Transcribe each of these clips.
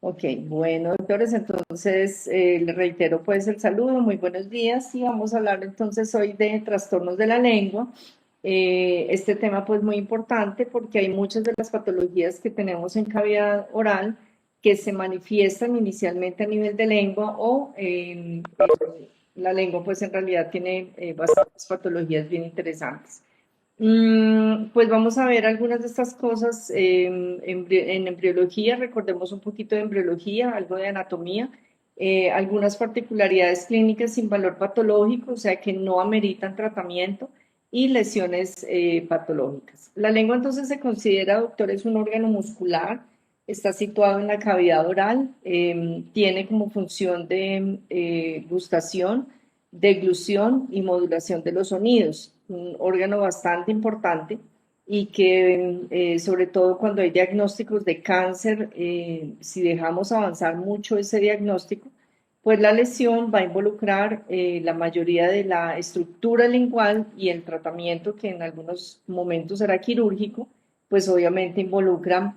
Ok, bueno, doctores, entonces les reitero pues el saludo, muy buenos días y vamos a hablar entonces hoy de trastornos de la lengua. Este tema pues muy importante porque hay muchas de las patologías que tenemos en cavidad oral que se manifiestan inicialmente a nivel de lengua o la lengua pues en realidad tiene bastantes patologías bien interesantes. Pues vamos a ver algunas de estas cosas en embriología, recordemos un poquito de embriología, algo de anatomía, algunas particularidades clínicas sin valor patológico, o sea que no ameritan tratamiento, y lesiones patológicas. La lengua entonces se considera, doctor, es un órgano muscular, está situado en la cavidad oral, tiene como función de gustación, deglución y modulación de los sonidos, un órgano bastante importante y que sobre todo cuando hay diagnósticos de cáncer, si dejamos avanzar mucho ese diagnóstico, pues la lesión va a involucrar la mayoría de la estructura lingual y el tratamiento, que en algunos momentos será quirúrgico, pues obviamente involucra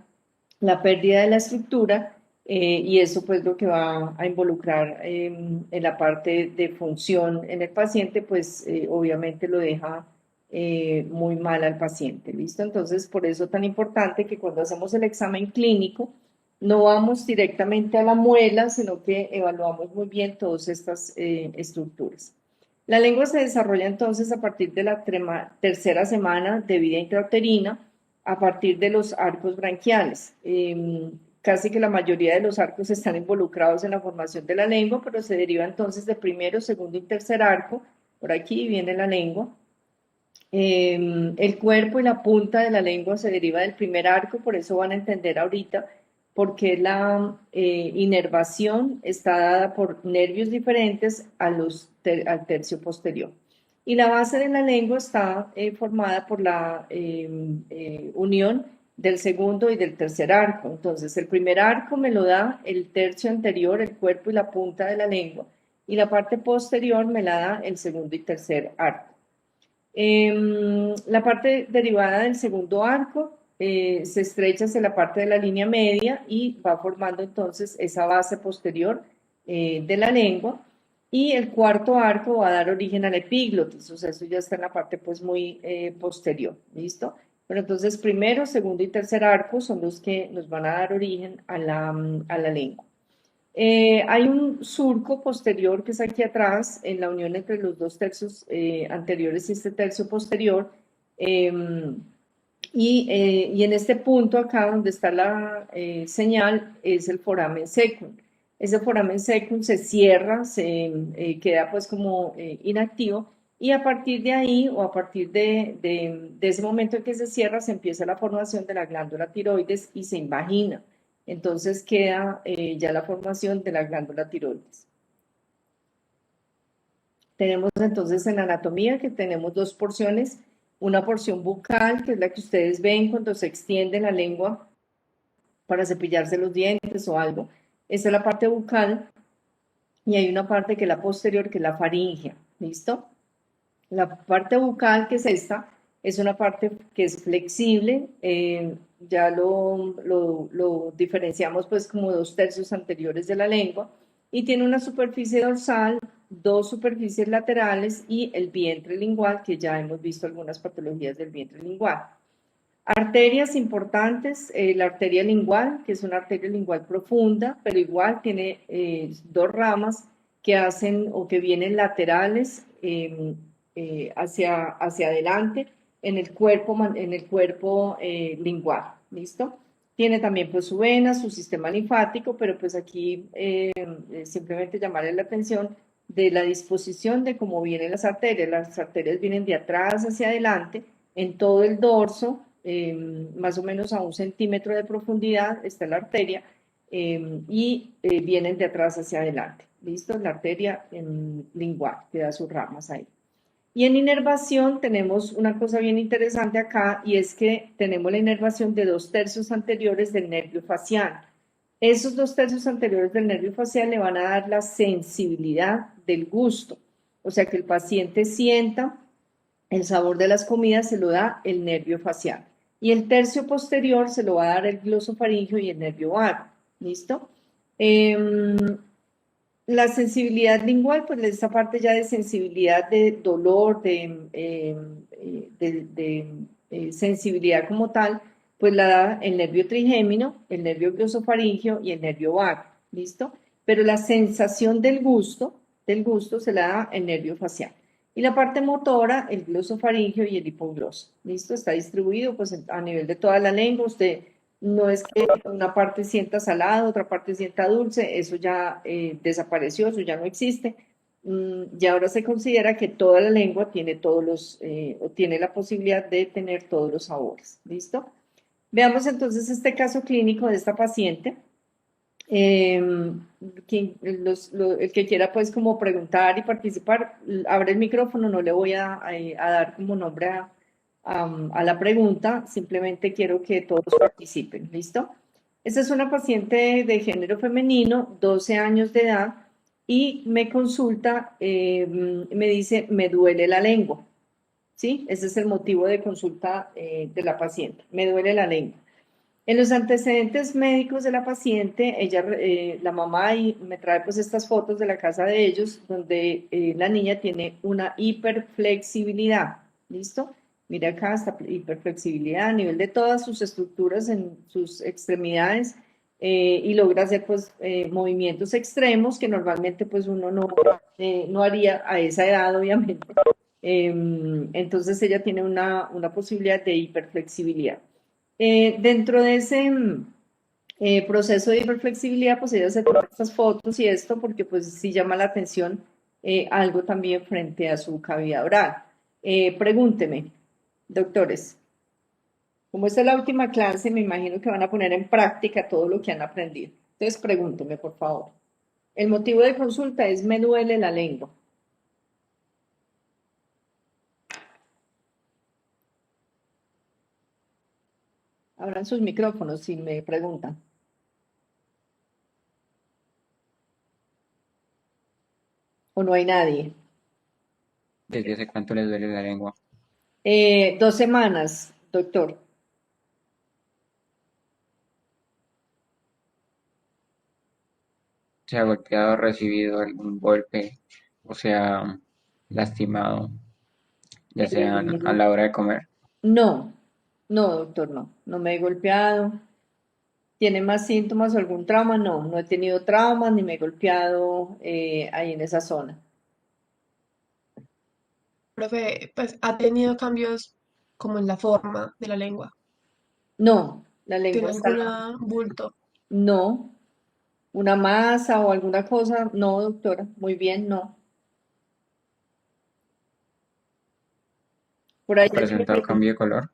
la pérdida de la estructura y eso pues lo que va a involucrar en la parte de función en el paciente, pues obviamente lo deja muy mal al paciente, ¿listo? Entonces, por eso tan importante que cuando hacemos el examen clínico, no vamos directamente a la muela, sino que evaluamos muy bien todas estas estructuras. La lengua se desarrolla entonces a partir de la tercera semana de vida intrauterina, a partir de los arcos branquiales. Casi que la mayoría de los arcos están involucrados en la formación de la lengua, pero se deriva entonces de primero, segundo y tercer arco. Por aquí viene la lengua. El cuerpo y la punta de la lengua se deriva del primer arco, por eso van a entender ahorita por qué la inervación está dada por nervios diferentes al tercio posterior. Y la base de la lengua está formada por la unión del segundo y del tercer arco. Entonces, el primer arco me lo da el tercio anterior, el cuerpo y la punta de la lengua, y la parte posterior me la da el segundo y tercer arco. La parte derivada del segundo arco se estrecha hacia la parte de la línea media y va formando entonces esa base posterior de la lengua. Y el cuarto arco va a dar origen a la epiglotis, o sea, eso ya está en la parte pues muy posterior, ¿listo? Pero entonces primero, segundo y tercer arco son los que nos van a dar origen a la lengua. Hay un surco posterior que es aquí atrás, en la unión entre los dos tercios anteriores y este tercio posterior. eh, y en este punto acá donde está la señal es el foramen secum. Ese foramen secum se cierra, se queda pues como inactivo y a partir de ahí o a partir de ese momento en que se cierra se empieza la formación de la glándula tiroides y se invagina. Entonces queda ya la formación de la glándula tiroides. Tenemos entonces en anatomía que tenemos dos porciones, una porción bucal, que es la que ustedes ven cuando se extiende la lengua para cepillarse los dientes o algo. Esa es la parte bucal y hay una parte que es la posterior, que es la faringea. ¿Listo? La parte bucal, que es esta, es una parte que es flexible, ya lo diferenciamos pues como dos tercios anteriores de la lengua y tiene una superficie dorsal, dos superficies laterales y el vientre lingual, que ya hemos visto algunas patologías del vientre lingual. Arterias importantes, la arteria lingual, que es una arteria lingual profunda, pero igual tiene dos ramas que hacen o que vienen laterales hacia adelante en el cuerpo lingual, ¿listo? Tiene también pues su vena, su sistema linfático, pero pues aquí simplemente llamarle la atención de la disposición de cómo vienen las arterias. Las arterias vienen de atrás hacia adelante en todo el dorso, más o menos a 1 centímetro de profundidad está la arteria y vienen de atrás hacia adelante. ¿Listo? La arteria lingual, que da sus ramas ahí. Y en inervación tenemos una cosa bien interesante acá y es que tenemos la inervación de dos tercios anteriores del nervio facial. Esos dos tercios anteriores del nervio facial le van a dar la sensibilidad del gusto. O sea que el paciente sienta el sabor de las comidas, se lo da el nervio facial. Y el tercio posterior se lo va a dar el glosofaringio y el nervio vago. ¿Listo? Em, la sensibilidad lingual, pues esta parte ya de sensibilidad de dolor, sensibilidad como tal, pues la da el nervio trigémino, el nervio glosofaringeo y el nervio vago, ¿listo? Pero la sensación del gusto se la da el nervio facial. Y la parte motora, el glosofaringeo y el hipogloso, ¿listo? Está distribuido pues a nivel de toda la lengua. Usted no es que una parte sienta salado, otra parte sienta dulce, eso ya desapareció, eso ya no existe. Y ahora se considera que toda la lengua tiene o tiene la posibilidad de tener todos los sabores. ¿Listo? Veamos entonces este caso clínico de esta paciente. Eh, el que quiera pues como preguntar y participar, abre el micrófono, no le voy a dar como nombre a la pregunta, simplemente quiero que todos participen, ¿listo? Esta es una paciente de género femenino, 12 años de edad, y me consulta, me dice, me duele la lengua, ¿sí? Ese es el motivo de consulta de la paciente, me duele la lengua. En los antecedentes médicos de la paciente, ella, la mamá y me trae pues estas fotos de la casa de ellos, donde la niña tiene una hiperflexibilidad, ¿listo? Mira acá esta hiperflexibilidad a nivel de todas sus estructuras en sus extremidades y logra hacer pues movimientos extremos que normalmente pues uno no haría a esa edad, obviamente. Entonces ella tiene una posibilidad de hiperflexibilidad. Dentro de ese proceso de hiperflexibilidad, pues ella se toma estas fotos y esto porque pues sí llama la atención algo también frente a su cavidad oral. Pregúnteme, doctores, como esta es la última clase, me imagino que van a poner en práctica todo lo que han aprendido. Entonces pregúnteme, por favor. El motivo de consulta es me duele la lengua. Abran sus micrófonos si me preguntan. ¿O no hay nadie? ¿Desde hace cuánto les duele la lengua? 2 semanas, doctor. ¿Se ha golpeado, recibido algún golpe o sea lastimado, ya sea a Eh, la hora de comer? no, no, doctor, no me he golpeado. ¿Tiene más síntomas o algún trauma? No, no he tenido traumas ni me he golpeado ahí en esa zona. Profe, pues ha tenido cambios como en la forma de la lengua. No, la lengua ¿Tiene está, algún bulto? no, una masa o alguna cosa, no, doctora, muy bien, no. Por ahí ¿Ha alguien me presentado preguntó, cambio de color?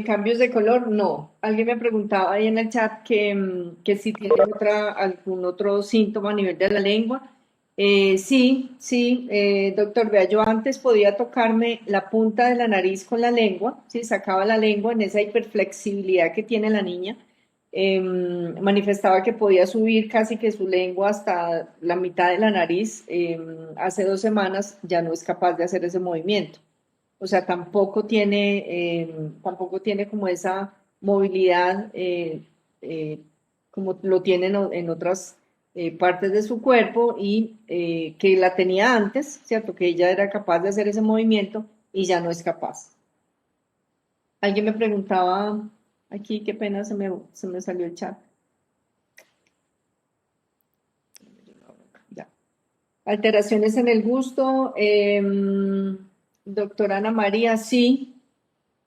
cambios de color, no. Alguien me preguntaba ahí en el chat que si tiene algún otro síntoma a nivel de la lengua. Sí, sí, doctor, vea, yo antes podía tocarme la punta de la nariz con la lengua, sí, sacaba la lengua en esa hiperflexibilidad que tiene la niña. Manifestaba que podía subir casi que su lengua hasta la mitad de la nariz. Hace 2 semanas ya no es capaz de hacer ese movimiento. O sea, tampoco tiene como esa movilidad eh, como lo tienen en otras partes de su cuerpo y que la tenía antes, ¿cierto? Que ella era capaz de hacer ese movimiento y ya no es capaz. Alguien me preguntaba aquí, qué pena, se me salió el chat. Ya. Alteraciones en el gusto. Doctora Ana María, sí,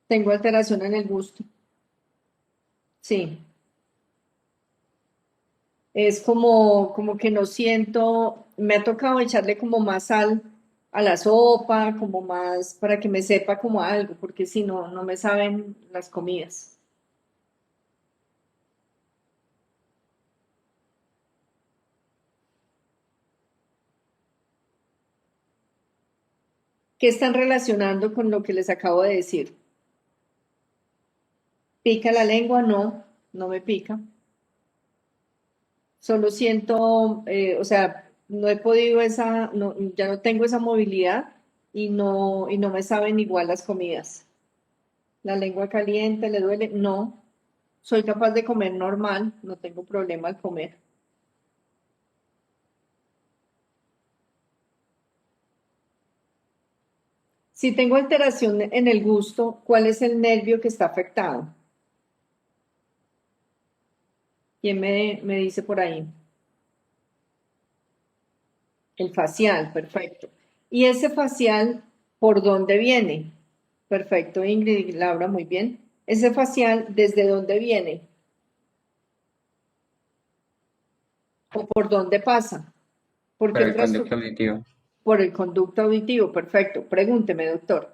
tengo alteración en el gusto. Sí, es como que no siento, me ha tocado echarle como más sal a la sopa, como más para que me sepa como algo, porque si no, no me saben las comidas. ¿Qué están relacionando con lo que les acabo de decir? ¿Pica la lengua? No, no me pica. Solo siento, o sea, no he podido ya no tengo esa movilidad y no me saben igual las comidas. La lengua caliente, ¿le duele? No. Soy capaz de comer normal, no tengo problema al comer. Si tengo alteración en el gusto, ¿cuál es el nervio que está afectado? ¿Quién me dice por ahí? El facial, perfecto. ¿Y ese facial por dónde viene? Perfecto, Ingrid y Laura, muy bien. Ese facial, ¿desde dónde viene? ¿O por dónde pasa? ¿Por Pero qué el conducto trastorno? auditivo. Por el conducto auditivo, perfecto. Pregúnteme, doctor.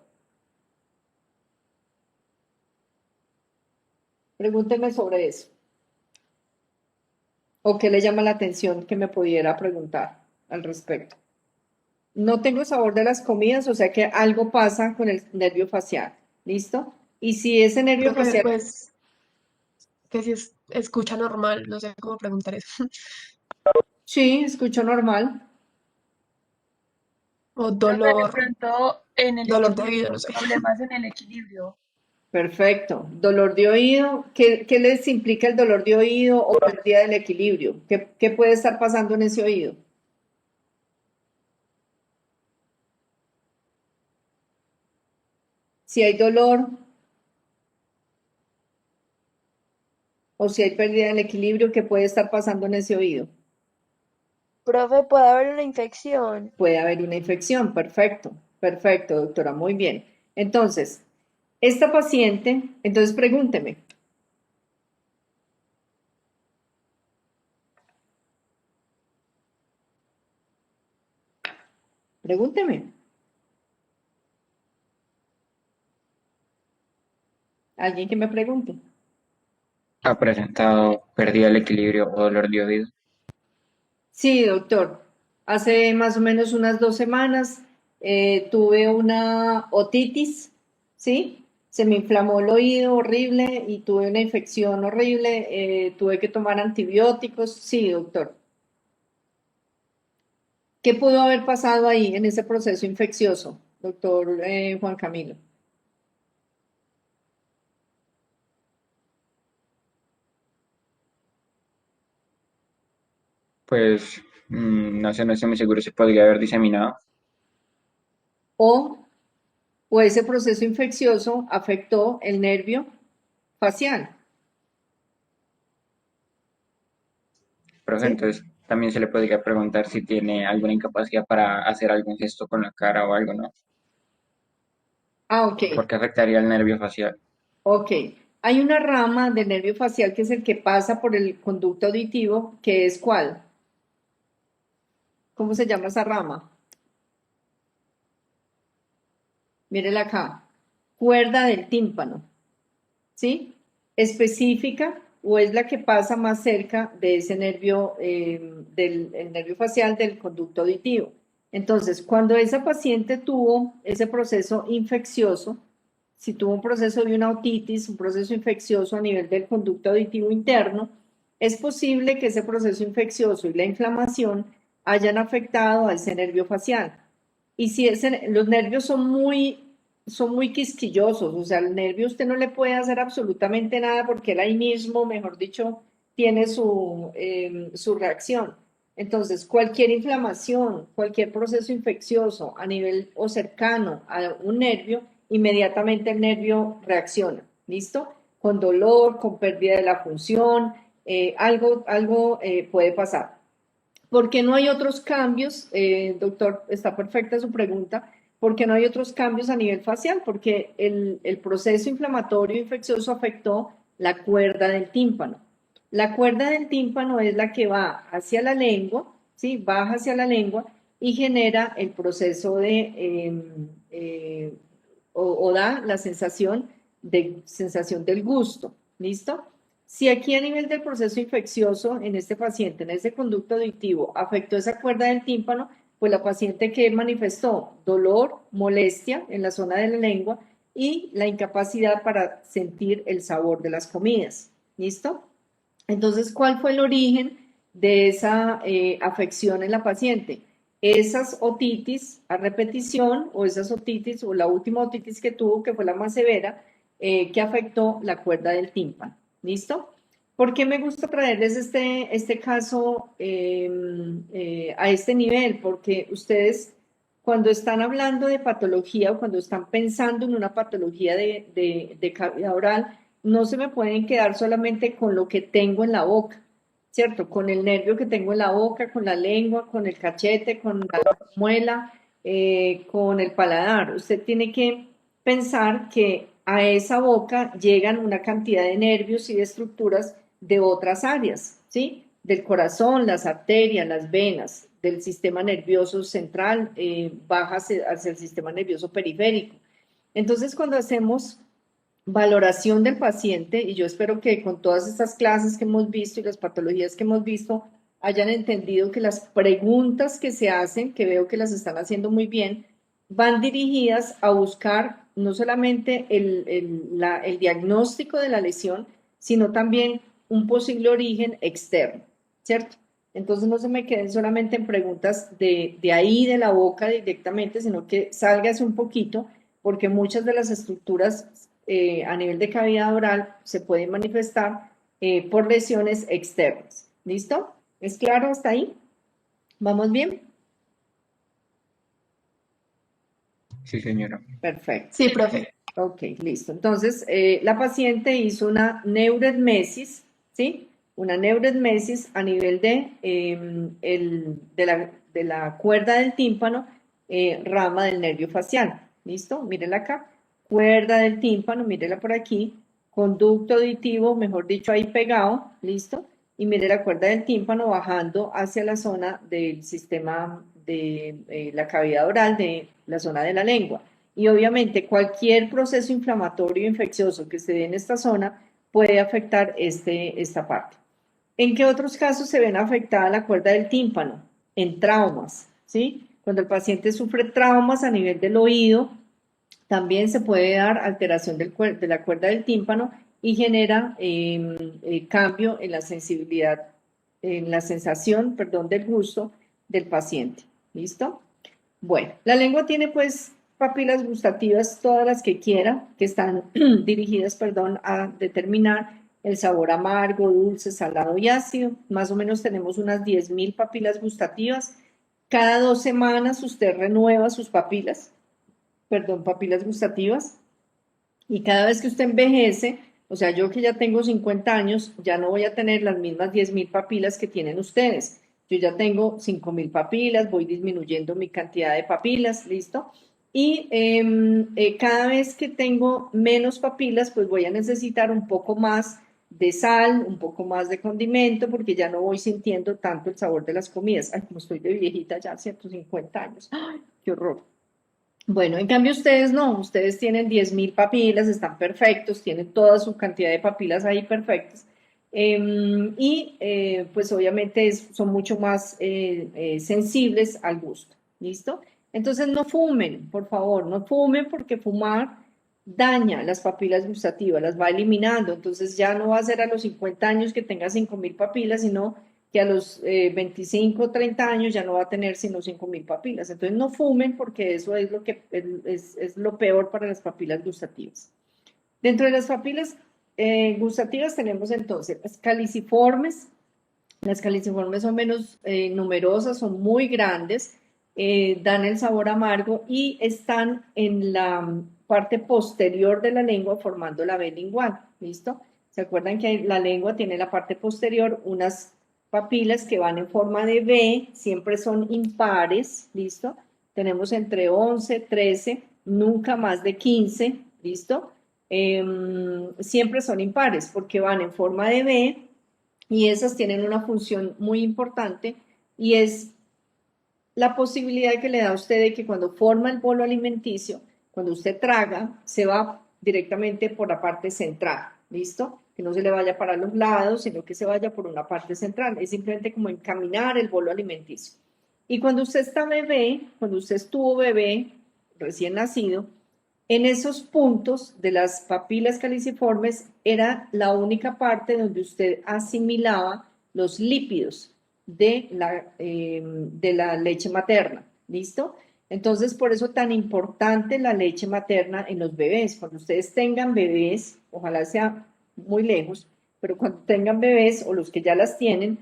Pregúnteme sobre eso. ¿O qué le llama la atención que me pudiera preguntar al respecto? No tengo sabor de las comidas, o sea que algo pasa con el nervio facial. ¿Listo? Y si ese nervio Profe, facial, pues que si escucha normal, no sé cómo preguntar eso. sí, escucho normal. O Profe, de dolor, pronto en el dolor de equilibrio, oído, no sé. problemas en el equilibrio. Perfecto. Dolor de oído. ¿Qué les implica el dolor de oído o pérdida del equilibrio? ¿Qué puede estar pasando en ese oído? Si hay dolor o si hay pérdida del equilibrio, ¿qué puede estar pasando en ese oído? Profe, puede haber una infección. Puede haber una infección. Perfecto. Perfecto, doctora. Muy bien. Entonces, esta paciente, entonces pregúnteme. Pregúnteme. Alguien que me pregunte. ¿Ha presentado pérdida del equilibrio o dolor de oído? Sí, doctor. Hace más o menos unas 2 semanas tuve una otitis, ¿sí? Se me inflamó el oído horrible y tuve una infección horrible. Tuve que tomar antibióticos. Sí, doctor. ¿Qué pudo haber pasado ahí en ese proceso infeccioso, doctor Juan Camilo? Pues no sé, no estoy muy seguro si podría haber diseminado. O, o ese proceso infeccioso afectó el nervio facial, Profe, ¿sí? entonces también se le podría preguntar si tiene alguna incapacidad para hacer algún gesto con la cara o algo, ¿no? Ah, ok. Porque afectaría el nervio facial. Ok, hay una rama del nervio facial que es el que pasa por el conducto auditivo, que es ¿cuál? ¿Cómo se llama esa rama? Mírela acá. Cuerda del tímpano, ¿sí? Específica o es la que pasa más cerca de ese nervio, del el nervio facial del conducto auditivo. Entonces, cuando esa paciente tuvo ese proceso infeccioso, si tuvo un proceso de una otitis, un proceso infeccioso a nivel del conducto auditivo interno, es posible que ese proceso infeccioso y la inflamación hayan afectado a ese nervio facial. Y si los nervios son muy quisquillosos, o sea, el nervio usted no le puede hacer absolutamente nada porque él ahí mismo, mejor dicho, tiene su reacción. Entonces, cualquier inflamación, cualquier proceso infeccioso a nivel o cercano a un nervio, inmediatamente el nervio reacciona, ¿listo? Con dolor, con pérdida de la función, algo puede pasar. ¿Por qué no hay otros cambios? Doctor, está perfecta su pregunta. ¿Por qué no hay otros cambios a nivel facial? Porque el proceso inflamatorio infeccioso afectó la cuerda del tímpano. La cuerda del tímpano es la que va hacia la lengua, ¿sí? Baja hacia la lengua y genera el proceso o da la sensación del gusto. ¿Listo? Si aquí a nivel del proceso infeccioso en este paciente, en ese conducto auditivo, afectó esa cuerda del tímpano, pues la paciente que manifestó dolor, molestia en la zona de la lengua y la incapacidad para sentir el sabor de las comidas. ¿Listo? Entonces, ¿cuál fue el origen de esa afección en la paciente? Esas otitis a repetición o esas otitis o la última otitis que tuvo, que fue la más severa, que afectó la cuerda del tímpano. ¿Listo? ¿Por qué me gusta traerles este caso a este nivel? Porque ustedes cuando están hablando de patología o cuando están pensando en una patología de cavidad oral, no se me pueden quedar solamente con lo que tengo en la boca, ¿cierto? Con el nervio que tengo en la boca, con la lengua, con el cachete, con la muela, con el paladar. Usted tiene que pensar que a esa boca llegan una cantidad de nervios y de estructuras de otras áreas, ¿sí? Del corazón, las arterias, las venas, del sistema nervioso central, baja hacia el sistema nervioso periférico. Entonces, cuando hacemos valoración del paciente, y yo espero que con todas estas clases que hemos visto y las patologías que hemos visto, hayan entendido que las preguntas que se hacen, que veo que las están haciendo muy bien, van dirigidas a buscar no solamente el diagnóstico de la lesión, sino también un posible origen externo, ¿cierto? Entonces no se me queden solamente en preguntas de ahí, de la boca directamente, sino que salgas un poquito, porque muchas de las estructuras a nivel de cavidad oral se pueden manifestar por lesiones externas. ¿Listo? ¿Es claro hasta ahí? ¿Vamos bien? Sí, señora. Perfecto. Sí, profe. Ok, listo. Entonces, la paciente hizo una neuredmesis, ¿sí? Una neuredmesis a nivel de la cuerda del tímpano, rama del nervio facial. ¿Listo? Mírenla acá. Cuerda del tímpano, mírenla por aquí. Conducto auditivo, mejor dicho, ahí pegado. ¿Listo? Y mire la cuerda del tímpano bajando hacia la zona del sistema de la cavidad oral, de la zona de la lengua. Y obviamente cualquier proceso inflamatorio infeccioso que se dé en esta zona puede afectar esta parte. ¿En qué otros casos se ven afectada la cuerda del tímpano? En traumas, ¿sí? Cuando el paciente sufre traumas a nivel del oído, también se puede dar alteración de la cuerda del tímpano y genera cambio en la sensibilidad, en la sensación, perdón, del gusto del paciente. ¿Listo? Bueno, la lengua tiene pues papilas gustativas, todas las que quiera, que están dirigidas, perdón, a determinar el sabor amargo, dulce, salado y ácido. Más o menos tenemos unas 10.000 papilas gustativas. Cada 2 semanas usted renueva sus papilas, perdón, papilas gustativas. Y cada vez que usted envejece, o sea, yo que ya tengo 50 años, ya no voy a tener las mismas 10.000 papilas que tienen ustedes. Yo ya tengo 5.000 papilas, voy disminuyendo mi cantidad de papilas, ¿listo? Y cada vez que tengo menos papilas, pues voy a necesitar un poco más de sal, un poco más de condimento, porque ya no voy sintiendo tanto el sabor de las comidas. Ay, como estoy de viejita ya, 150 años. Ay, qué horror. Bueno, en cambio ustedes no, ustedes tienen 10.000 papilas, están perfectos, tienen toda su cantidad de papilas ahí perfectas. Pues obviamente son mucho más sensibles al gusto, ¿listo? Entonces no fumen, por favor, no fumen porque fumar daña las papilas gustativas, las va eliminando, entonces ya no va a ser a los 50 años que tenga 5.000 papilas, sino que a los 25 o 30 años ya no va a tener sino 5.000 papilas. Entonces no fumen porque eso es lo que es lo peor para las papilas gustativas. Dentro de las papilas gustativas tenemos entonces las caliciformes. Las caliciformes son menos numerosas, son muy grandes, dan el sabor amargo y están en la parte posterior de la lengua formando la B lingual. ¿Listo? ¿Se acuerdan que la lengua tiene en la parte posterior unas papilas que van en forma de B, siempre son impares, ¿listo? Tenemos entre 11, 13, nunca más de 15, ¿listo? Siempre son impares porque van en forma de B y esas tienen una función muy importante y es la posibilidad que le da a usted de que cuando forma el bolo alimenticio, cuando usted traga, se va directamente por la parte central, ¿listo? Que no se le vaya para los lados, sino que se vaya por una parte central. Es simplemente como encaminar el bolo alimenticio. Y cuando usted está bebé, cuando usted estuvo bebé, recién nacido, en esos puntos de las papilas caliciformes era la única parte donde usted asimilaba los lípidos de la leche materna. ¿Listo? Entonces, por eso tan importante la leche materna en los bebés. Cuando ustedes tengan bebés, ojalá sea muy lejos, pero cuando tengan bebés o los que ya las tienen,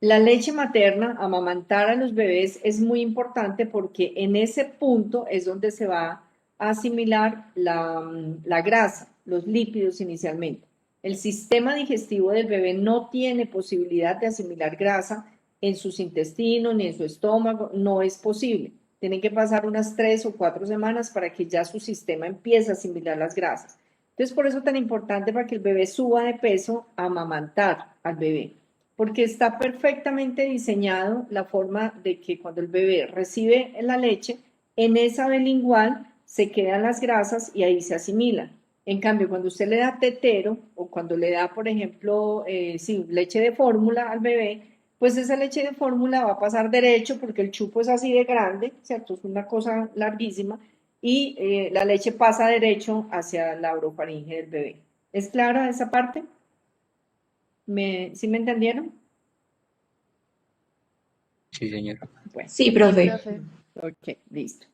La leche materna, amamantar a los bebés es muy importante porque en ese punto es donde se va a asimilar la grasa, los lípidos inicialmente. El sistema digestivo del bebé no tiene posibilidad de asimilar grasa en sus intestinos ni en su estómago, no es posible. Tienen que pasar unas 3 o 4 semanas para que ya su sistema empiece a asimilar las grasas. Entonces, por eso es tan importante para que el bebé suba de peso, amamantar al bebé porque está perfectamente diseñado la forma de que cuando el bebé recibe la leche, en esa vena lingual se quedan las grasas y ahí se asimilan. En cambio, cuando usted le da tetero o cuando le da, por ejemplo, sí, leche de fórmula al bebé, pues esa leche de fórmula va a pasar derecho porque el chupo es así de grande, ¿cierto? Es una cosa larguísima y la leche pasa derecho hacia la orofaringe del bebé. ¿Es clara esa parte? ¿Sí me entendieron? Sí, señora. Bueno, Sí, Sí, profe. profe. ok, listo.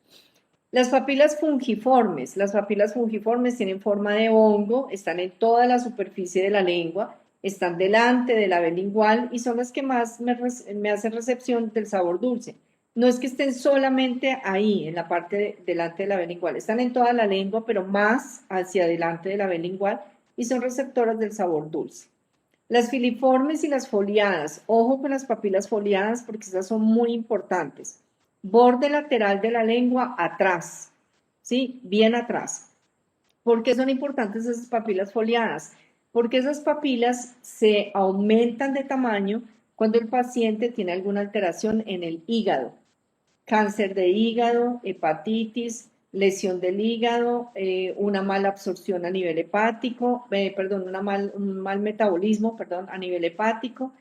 Las papilas fungiformes. Las papilas fungiformes tienen forma de hongo, están en toda la superficie de la lengua, están delante de la vena lingual y son las que más me hacen recepción del sabor dulce. No es que estén solamente ahí, en la parte delante de la vena lingual, están en toda la lengua, pero más hacia adelante de la vena lingual y son receptoras del sabor dulce. Las filiformes y las foliadas. Ojo con las papilas foliadas porque esas son muy importantes. Borde lateral de la lengua atrás, ¿sí? Bien atrás. ¿Por qué son importantes esas papilas foliadas? Porque esas papilas se aumentan de tamaño cuando el paciente tiene alguna alteración en el hígado, cáncer de hígado, hepatitis, lesión del hígado, una mala absorción a nivel hepático, perdón, un mal metabolismo, perdón, a nivel hepático.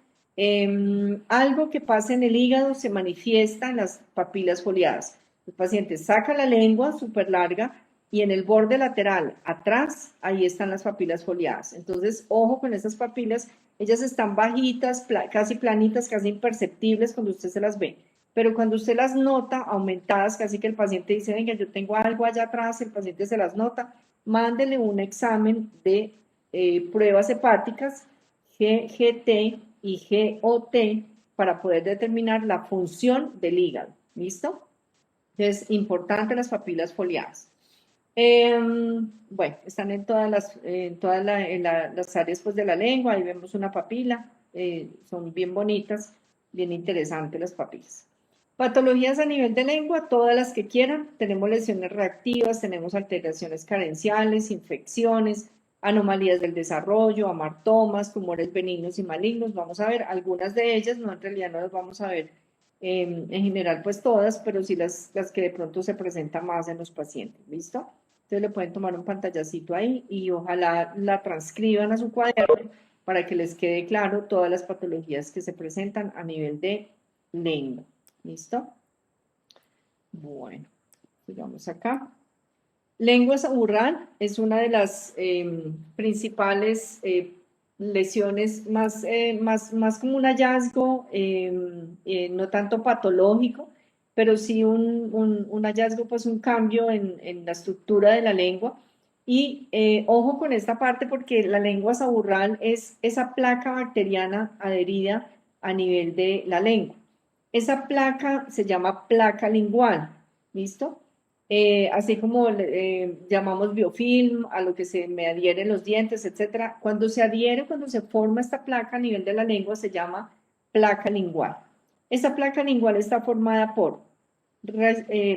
Algo que pasa en el hígado se manifiesta en las papilas foliadas. El paciente saca la lengua súper larga y en el borde lateral, atrás, ahí están las papilas foliadas. Entonces, ojo con esas papilas, ellas están bajitas, casi planitas, casi imperceptibles cuando usted se las ve. Pero cuando usted las nota aumentadas, casi que el paciente dice, venga, yo tengo algo allá atrás, el paciente se las nota, mándele un examen de pruebas hepáticas, GGT y GOT, para poder determinar la función del hígado. ¿Listo? Es importante las papilas foliadas. Bueno, están en todas las áreas pues, de la lengua, ahí vemos una papila, son bien bonitas, bien interesantes las papilas. Patologías a nivel de lengua, todas las que quieran. Tenemos lesiones reactivas, tenemos alteraciones carenciales, infecciones, anomalías del desarrollo, amartomas, tumores benignos y malignos. Vamos a ver algunas de ellas, no, en realidad no las vamos a ver en general pues todas, pero sí las que de pronto se presentan más en los pacientes. ¿Listo? Entonces le pueden tomar un pantallacito ahí y ojalá la transcriban a su cuaderno para que les quede claro todas las patologías que se presentan a nivel de lengua. ¿Listo? Bueno, sigamos acá. Lengua saburral es una de las principales lesiones más como un hallazgo, no tanto patológico, pero sí un hallazgo, pues un cambio en la estructura de la lengua. Y ojo con esta parte porque la lengua saburral es esa placa bacteriana adherida a nivel de la lengua. Esa placa se llama placa lingual, ¿listo? Así como llamamos biofilm, a lo que se me adhieren los dientes, etcétera. Cuando se adhiere, cuando se forma esta placa a nivel de la lengua, se llama placa lingual. Esta placa lingual está formada por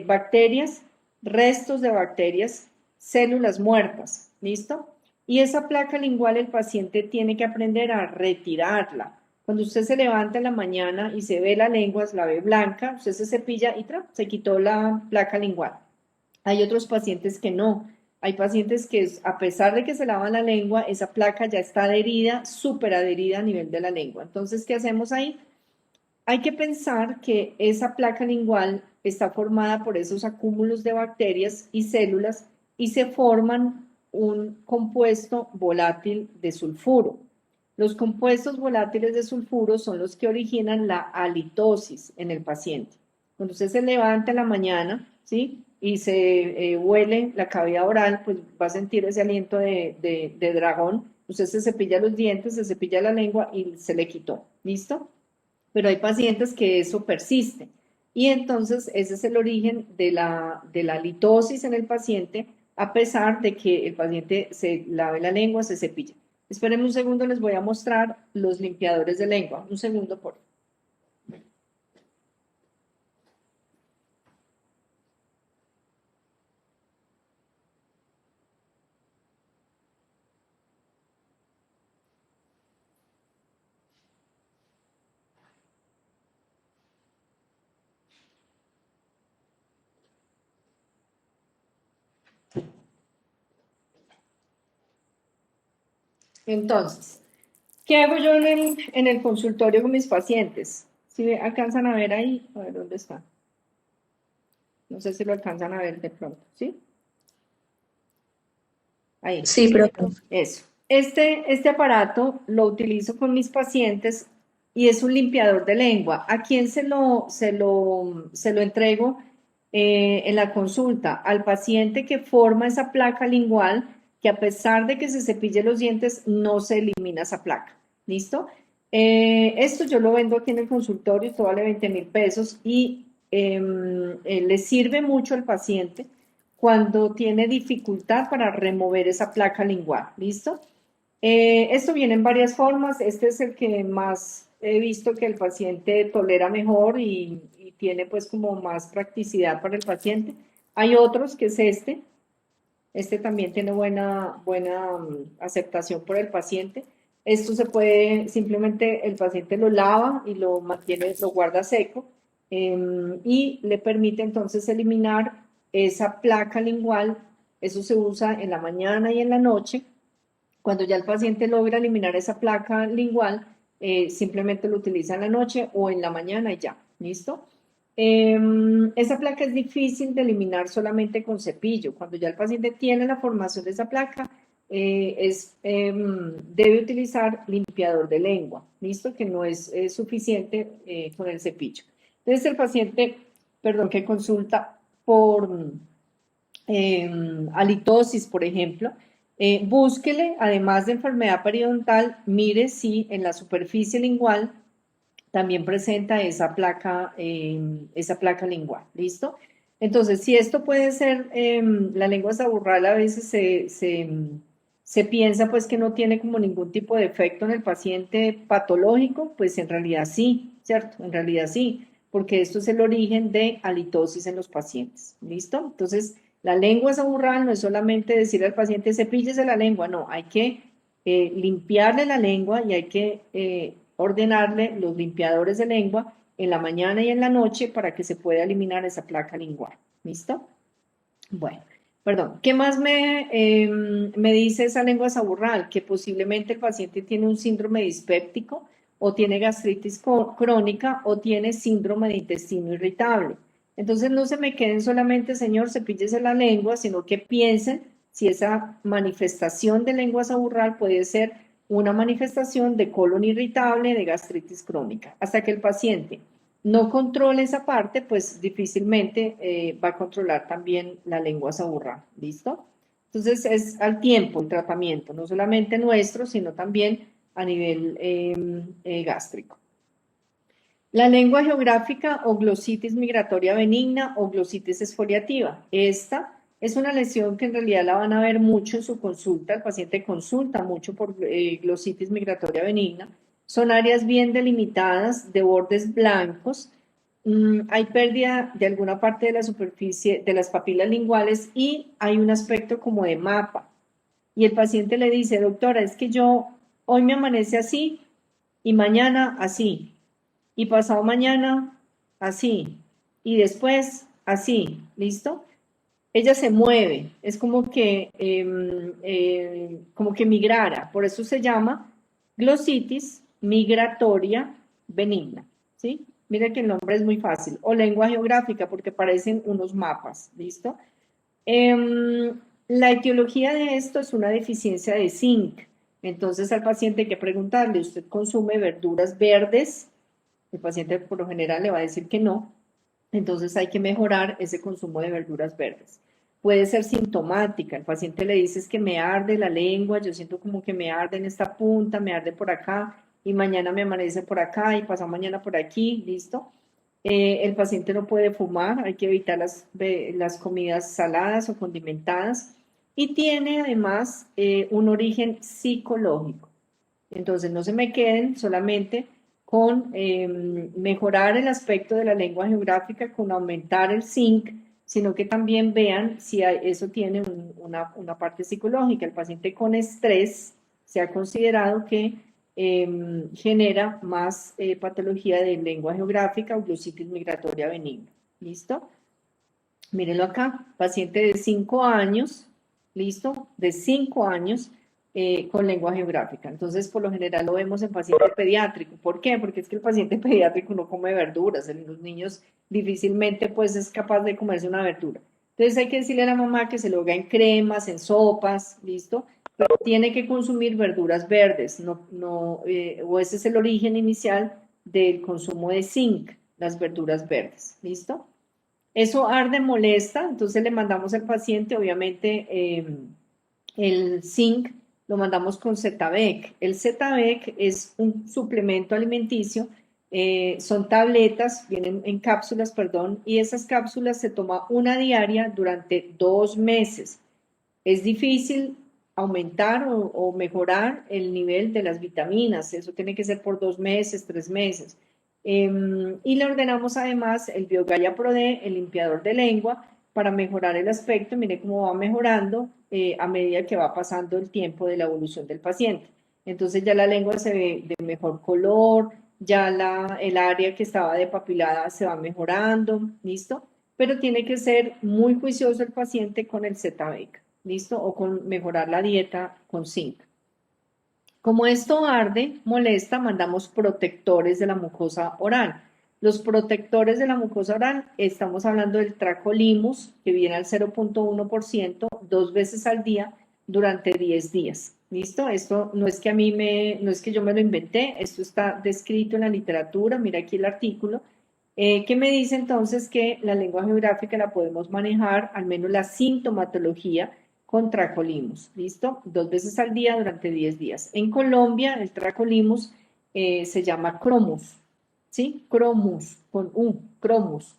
bacterias, restos de bacterias, células muertas, ¿listo? Y esa placa lingual el paciente tiene que aprender a retirarla. Cuando usted se levanta en la mañana y se ve la lengua, la ve blanca, usted se cepilla y se quitó la placa lingual. Hay otros pacientes que no. Hay pacientes que a pesar de que se lavan la lengua, esa placa ya está adherida, súper adherida a nivel de la lengua. Entonces, ¿qué hacemos ahí? Hay que pensar que esa placa lingual está formada por esos acúmulos de bacterias y células y se forman un compuesto volátil de sulfuro. Los compuestos volátiles de sulfuro son los que originan la halitosis en el paciente. Cuando usted se levanta en la mañana, ¿sí? Y se huele la cavidad oral, pues va a sentir ese aliento de dragón. Usted se cepilla los dientes, se cepilla la lengua y se le quitó. ¿Listo? pero hay pacientes que eso persiste. Y entonces ese es el origen de la litosis en el paciente, a pesar de que el paciente se lave la lengua, se cepilla. Espérenme un segundo, les voy a mostrar los limpiadores de lengua. Un segundo, por favor. Entonces, ¿qué hago yo en el consultorio con mis pacientes? Si alcanzan a ver ahí, a ver dónde está. No sé si lo alcanzan a ver de pronto, ¿sí? Ahí, Sí, pero eso. Este aparato lo utilizo con mis pacientes y es un limpiador de lengua. ¿A quién se lo entrego en la consulta? Al paciente que forma esa placa lingual, que a pesar de que se cepille los dientes, no se elimina esa placa. ¿Listo? Esto yo lo vendo aquí en el consultorio, esto vale 20.000 pesos y le sirve mucho al paciente cuando tiene dificultad para remover esa placa lingual. ¿Listo? Esto viene en varias formas. Este es el que más he visto que el paciente tolera mejor y tiene pues como más practicidad para el paciente. Hay otros que es este. Este también tiene buena aceptación por el paciente. Esto se puede, simplemente el paciente lo lava y lo mantiene, lo guarda seco y le permite entonces eliminar esa placa lingual. Eso se usa en la mañana y en la noche. Cuando ya el paciente logra eliminar esa placa lingual, simplemente lo utiliza en la noche o en la mañana y ya, ¿listo? Esa placa es difícil de eliminar solamente con cepillo. Cuando ya el paciente tiene la formación de esa placa, debe utilizar limpiador de lengua, ¿listo? Que no es suficiente con el cepillo. Entonces el paciente, perdón, que consulta por halitosis, por ejemplo, búsquele, además de enfermedad periodontal, mire si en la superficie lingual también presenta esa placa lingual, ¿listo? Entonces, si esto puede ser, la lengua saburral a veces se piensa pues que no tiene como ningún tipo de efecto en el paciente patológico, pues en realidad sí, ¿cierto? En realidad sí, porque esto es el origen de halitosis en los pacientes, ¿listo? Entonces, la lengua saburral no es solamente decirle al paciente cepíllese la lengua, no, hay que limpiarle la lengua y hay que ordenarle los limpiadores de lengua en la mañana y en la noche para que se pueda eliminar esa placa lingual. ¿Listo? Bueno, perdón. ¿Qué más me dice esa lengua saburral? Que posiblemente el paciente tiene un síndrome dispéptico o tiene gastritis crónica o tiene síndrome de intestino irritable. Entonces no se me queden solamente, señor, cepíllese la lengua, sino que piensen si esa manifestación de lengua saburral puede ser una manifestación de colon irritable, de gastritis crónica. Hasta que el paciente no controle esa parte, pues difícilmente va a controlar también la lengua saburral. ¿Listo? Entonces es al tiempo el tratamiento, no solamente nuestro, sino también a nivel gástrico. La lengua geográfica o glositis migratoria benigna o glositis exfoliativa. Esta es una lesión que en realidad la van a ver mucho en su consulta. El paciente consulta mucho por glositis migratoria benigna. Son áreas bien delimitadas de bordes blancos. Hay pérdida de alguna parte de la superficie de las papilas linguales y hay un aspecto como de mapa. Y el paciente le dice, doctora, es que yo hoy me amanece así y mañana así. Y pasado mañana, así. Y después, así. ¿Listo? Ella se mueve. Es como que migrara. Por eso se llama glositis migratoria benigna. ¿Sí? Mira que el nombre es muy fácil. O lengua geográfica, porque parecen unos mapas. ¿Listo? La etiología de esto es una deficiencia de zinc. Entonces al paciente hay que preguntarle, ¿usted consume verduras verdes? El paciente por lo general le va a decir que no, entonces hay que mejorar ese consumo de verduras verdes. Puede ser sintomática, el paciente le dice es que me arde la lengua, yo siento como que me arde en esta punta, me arde por acá, y mañana me amanece por acá y pasado mañana por aquí, ¿listo? El paciente no puede fumar, hay que evitar las comidas saladas o condimentadas y tiene además un origen psicológico. Entonces no se me queden solamente con mejorar el aspecto de la lengua geográfica, con aumentar el zinc, sino que también vean si eso tiene una parte psicológica. El paciente con estrés se ha considerado que genera más patología de lengua geográfica o glositis migratoria benigna. ¿Listo? Mírenlo acá, paciente de 5 años, ¿listo? De 5 años con lengua geográfica. Entonces, por lo general lo vemos en paciente pediátrico. ¿Por qué? Porque es que el paciente pediátrico no come verduras. En los niños difícilmente pues es capaz de comerse una verdura. Entonces hay que decirle a la mamá que se lo haga en cremas, en sopas, ¿listo? Pero tiene que consumir verduras verdes, o ese es el origen inicial del consumo de zinc, las verduras verdes, ¿listo? Eso arde, molesta, entonces le mandamos al paciente, obviamente, el zinc lo mandamos con Zetabec. El Zetabec es un suplemento alimenticio, son tabletas, vienen en cápsulas, perdón, y esas cápsulas se toma una diaria durante 2 meses. Es difícil aumentar o mejorar el nivel de las vitaminas, eso tiene que ser por 2 meses, 3 meses. Y le ordenamos además el Biogaya Pro D, el limpiador de lengua, para mejorar el aspecto. Mire cómo va mejorando a medida que va pasando el tiempo de la evolución del paciente. Entonces ya la lengua se ve de mejor color, ya el área que estaba depapilada se va mejorando, ¿listo? Pero tiene que ser muy juicioso el paciente con el Zetabec, ¿listo? O con mejorar la dieta con zinc. Como esto arde, molesta, mandamos protectores de la mucosa oral. Los protectores de la mucosa oral, estamos hablando del Tracolimus, que viene al 0.1%, 2 veces al día durante 10 días. ¿Listo? Esto no es que no es que yo me lo inventé, esto está descrito en la literatura, mira aquí el artículo, que me dice entonces que la lengua geográfica la podemos manejar, al menos la sintomatología, con Tracolimus, ¿listo? 2 veces al día durante 10 días. En Colombia, el Tracolimus se llama Cromus, ¿sí? Cromus, con U, Cromus.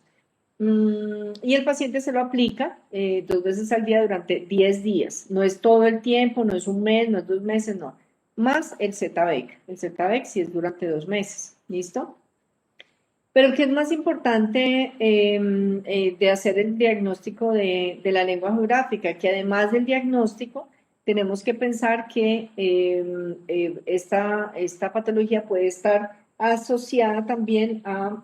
Y el paciente se lo aplica 2 veces al día durante 10 días. No es todo el tiempo, no es un mes, no es 2 meses, no. Más el Zetabec. El Zetabec sí es durante 2 meses, ¿listo? Pero ¿qué es más importante de hacer el diagnóstico de la lengua geográfica? Que además del diagnóstico, tenemos que pensar que esta patología puede estar asociada también a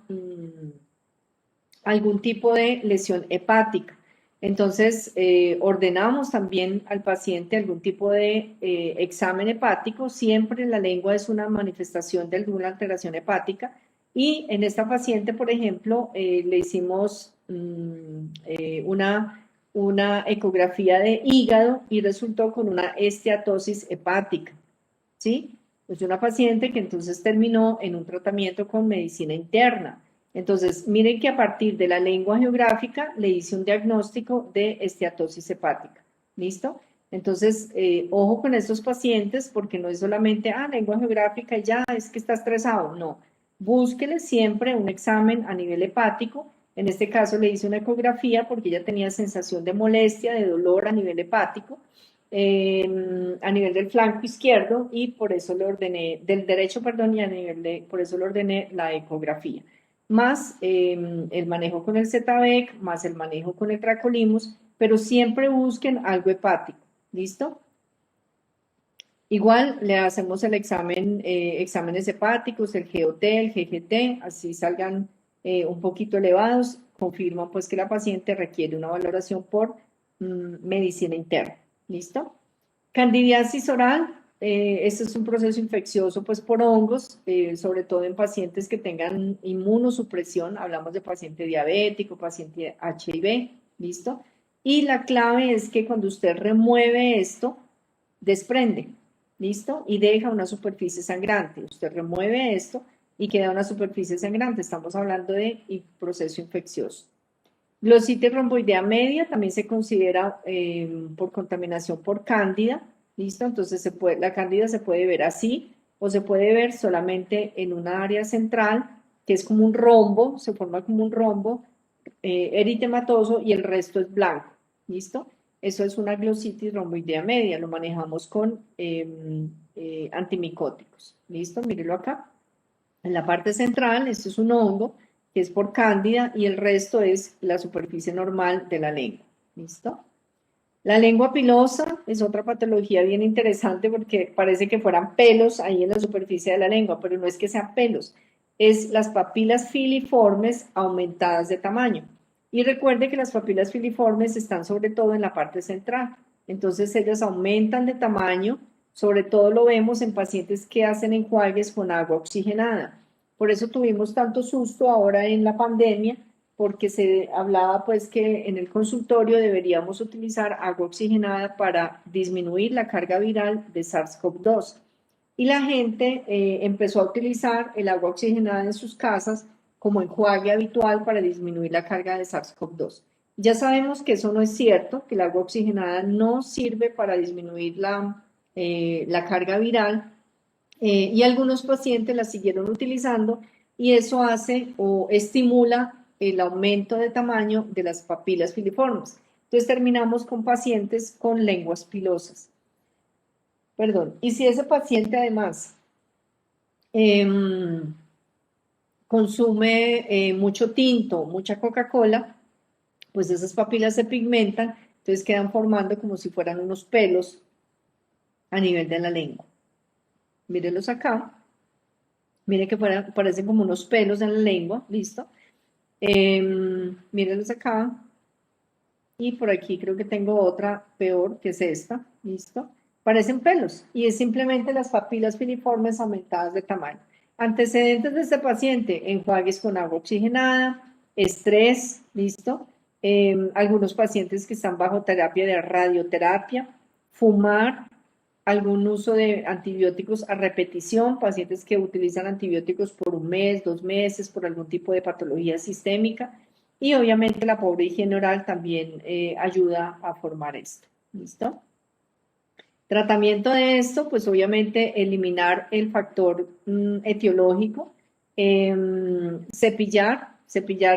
algún tipo de lesión hepática. Entonces, ordenamos también al paciente algún tipo de examen hepático. Siempre la lengua es una manifestación de alguna alteración hepática. Y en esta paciente, por ejemplo, le hicimos una ecografía de hígado y resultó con una esteatosis hepática, ¿sí? Es una paciente que entonces terminó en un tratamiento con medicina interna. Entonces, miren que a partir de la lengua geográfica le hice un diagnóstico de esteatosis hepática. ¿Listo? Entonces, ojo con estos pacientes porque no es solamente, lengua geográfica y ya, es que está estresado. No, búsquele siempre un examen a nivel hepático. En este caso le hice una ecografía porque ella tenía sensación de molestia, de dolor a nivel hepático, a nivel del flanco izquierdo y por eso le ordené, del derecho, perdón, y por eso le ordené la ecografía. Más el manejo con el Zetabec, más el manejo con el Tracolimus, pero siempre busquen algo hepático. ¿Listo? Igual le hacemos el examen, exámenes hepáticos, el GOT, el GGT, así salgan un poquito elevados, confirman pues que la paciente requiere una valoración por medicina interna. ¿Listo? Candidiasis oral, este es un proceso infeccioso pues por hongos, sobre todo en pacientes que tengan inmunosupresión, hablamos de paciente diabético, paciente HIV, ¿listo? Y la clave es que cuando usted remueve esto, desprende, ¿listo? Y deja una superficie sangrante. Usted remueve esto y queda una superficie sangrante. Estamos hablando de proceso infeccioso. Glositis romboidea media también se considera por contaminación por cándida, ¿listo? Entonces la cándida se puede ver así, o se puede ver solamente en una área central, que es como un rombo, se forma como un rombo eritematoso y el resto es blanco. ¿Listo? Eso es una glositis romboidea media, lo manejamos con antimicóticos. ¿Listo? Mírenlo acá. En la parte central, esto es un hongo, que es por cándida, y el resto es la superficie normal de la lengua. ¿Listo? La lengua pilosa es otra patología bien interesante porque parece que fueran pelos ahí en la superficie de la lengua, pero no es que sean pelos, es las papilas filiformes aumentadas de tamaño. Y recuerde que las papilas filiformes están sobre todo en la parte central, entonces ellas aumentan de tamaño, sobre todo lo vemos en pacientes que hacen enjuagues con agua oxigenada. Por eso tuvimos tanto susto ahora en la pandemia, porque se hablaba pues que en el consultorio deberíamos utilizar agua oxigenada para disminuir la carga viral de SARS-CoV-2. Y la gente empezó a utilizar el agua oxigenada en sus casas como enjuague habitual para disminuir la carga de SARS-CoV-2. Ya sabemos que eso no es cierto, que el agua oxigenada no sirve para disminuir la carga viral, y algunos pacientes la siguieron utilizando y eso hace o estimula el aumento de tamaño de las papilas filiformes. Entonces terminamos con pacientes con lenguas pilosas. Perdón, y si ese paciente además consume mucho tinto, mucha Coca-Cola, pues esas papilas se pigmentan, entonces quedan formando como si fueran unos pelos a nivel de la lengua. Mírenlos acá. Miren que parecen como unos pelos en la lengua, ¿listo? Mírenlos acá. Y por aquí creo que tengo otra peor, que es esta, ¿listo? Parecen pelos y es simplemente las papilas filiformes aumentadas de tamaño. Antecedentes de este paciente, enjuagues con agua oxigenada, estrés, ¿listo? Algunos pacientes que están bajo terapia de radioterapia, fumar, algún uso de antibióticos a repetición, pacientes que utilizan antibióticos por un mes, 2 meses, por algún tipo de patología sistémica, y obviamente la pobre higiene oral también ayuda a formar esto. ¿Listo? Tratamiento de esto, pues obviamente eliminar el factor etiológico, cepillar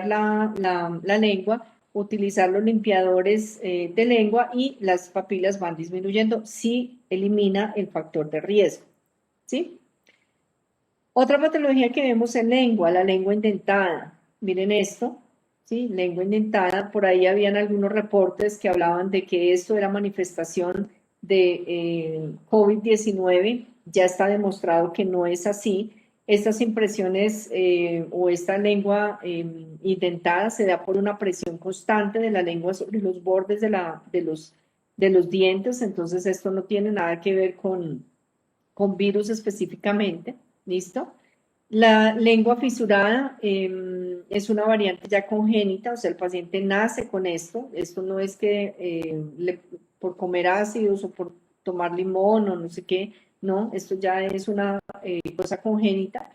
la lengua, utilizar los limpiadores de lengua y las papilas van disminuyendo si elimina el factor de riesgo. ¿Sí? Otra patología que vemos en lengua, la lengua indentada. Miren esto, ¿sí? Lengua indentada, por ahí habían algunos reportes que hablaban de que esto era manifestación de COVID-19, ya está demostrado que no es así. Estas impresiones o esta lengua indentada se da por una presión constante de la lengua sobre los bordes de los dientes, entonces esto no tiene nada que ver con virus específicamente, ¿listo? La lengua fisurada es una variante ya congénita, o sea, el paciente nace con esto no es que por comer ácidos o por tomar limón o no sé qué, no, esto ya es una cosa congénita.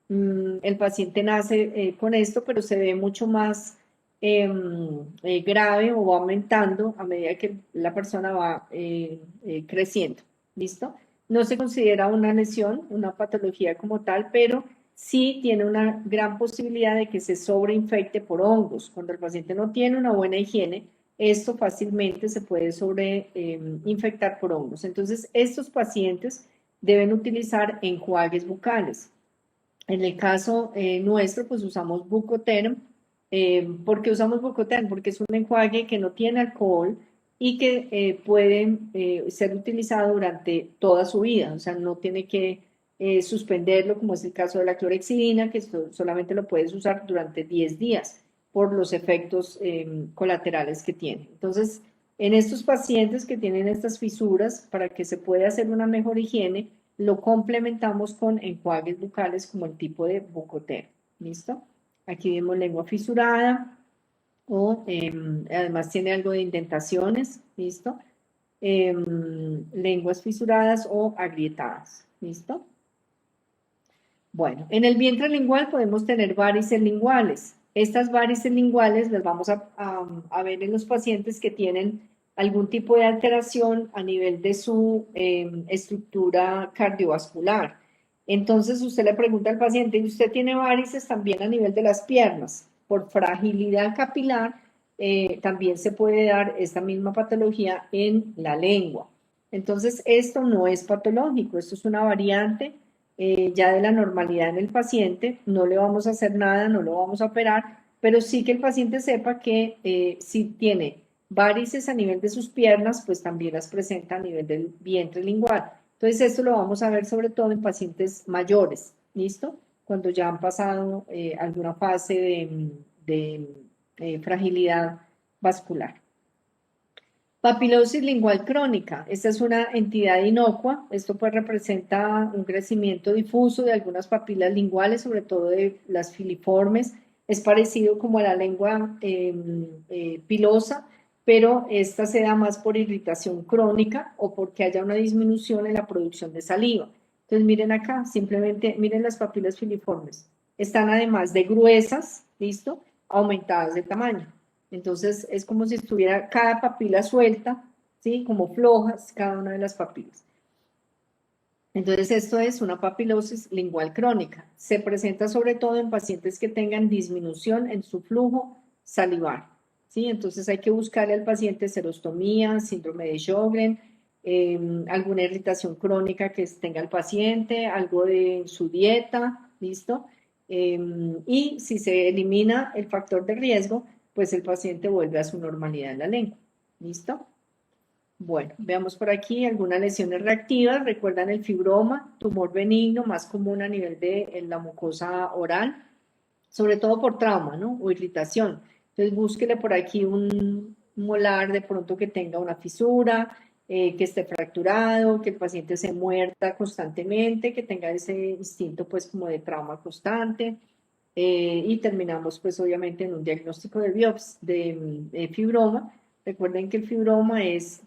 El paciente nace con esto, pero se ve mucho más grave o va aumentando a medida que la persona va creciendo, ¿listo? No se considera una lesión, una patología como tal, pero sí tiene una gran posibilidad de que se sobreinfecte por hongos. Cuando el paciente no tiene una buena higiene, esto fácilmente se puede sobreinfectar por hongos. Entonces, estos pacientes deben utilizar enjuagues bucales. En el caso nuestro, pues usamos Bucoterm. ¿Por qué usamos Bucoterm? Porque es un enjuague que no tiene alcohol y que puede ser utilizado durante toda su vida, o sea, no tiene que suspenderlo, como es el caso de la clorhexidina, que solamente lo puedes usar durante 10 días por los efectos colaterales que tiene. Entonces, en estos pacientes que tienen estas fisuras, para que se pueda hacer una mejor higiene, lo complementamos con enjuagues bucales como el tipo de Bucoterm. ¿Listo? Aquí vemos lengua fisurada, o además tiene algo de indentaciones, ¿listo? Lenguas fisuradas o agrietadas, ¿listo? Bueno, en el vientre lingual podemos tener varices linguales. Estas varices linguales las vamos a ver en los pacientes que tienen algún tipo de alteración a nivel de su estructura cardiovascular. Entonces usted le pregunta al paciente, ¿y usted tiene varices también a nivel de las piernas? Por fragilidad capilar, también se puede dar esta misma patología en la lengua. Entonces, esto no es patológico, esto es una variante ya de la normalidad en el paciente, no le vamos a hacer nada, no lo vamos a operar, pero sí que el paciente sepa que si tiene varices a nivel de sus piernas, pues también las presenta a nivel del vientre lingual. Entonces, esto lo vamos a ver sobre todo en pacientes mayores, ¿listo? Cuando ya han pasado alguna fase de fragilidad vascular. Papilosis lingual crónica. Esta es una entidad inocua. Esto pues representa un crecimiento difuso de algunas papilas linguales, sobre todo de las filiformes. Es parecido como a la lengua pilosa, pero esta se da más por irritación crónica o porque haya una disminución en la producción de saliva. Entonces miren acá, simplemente miren las papilas filiformes. Están además de gruesas, ¿listo? Aumentadas de tamaño. Entonces es como si estuviera cada papila suelta, ¿sí? Como flojas cada una de las papilas. Entonces esto es una papilosis lingual crónica. Se presenta sobre todo en pacientes que tengan disminución en su flujo salivar, ¿sí? Entonces hay que buscarle al paciente serostomía, síndrome de Sjögren, alguna irritación crónica que tenga el paciente, algo de su dieta, ¿listo? Y si se elimina el factor de riesgo, pues el paciente vuelve a su normalidad en la lengua. ¿Listo? Bueno, veamos por aquí algunas lesiones reactivas. Recuerdan el fibroma, tumor benigno más común a nivel de la mucosa oral, sobre todo por trauma, ¿no? O irritación. Entonces búsquele por aquí un molar de pronto que tenga una fisura, que esté fracturado, que el paciente se muerda constantemente, que tenga ese instinto pues como de trauma constante. Y terminamos pues obviamente en un diagnóstico de biopsia, de fibroma. Recuerden que el fibroma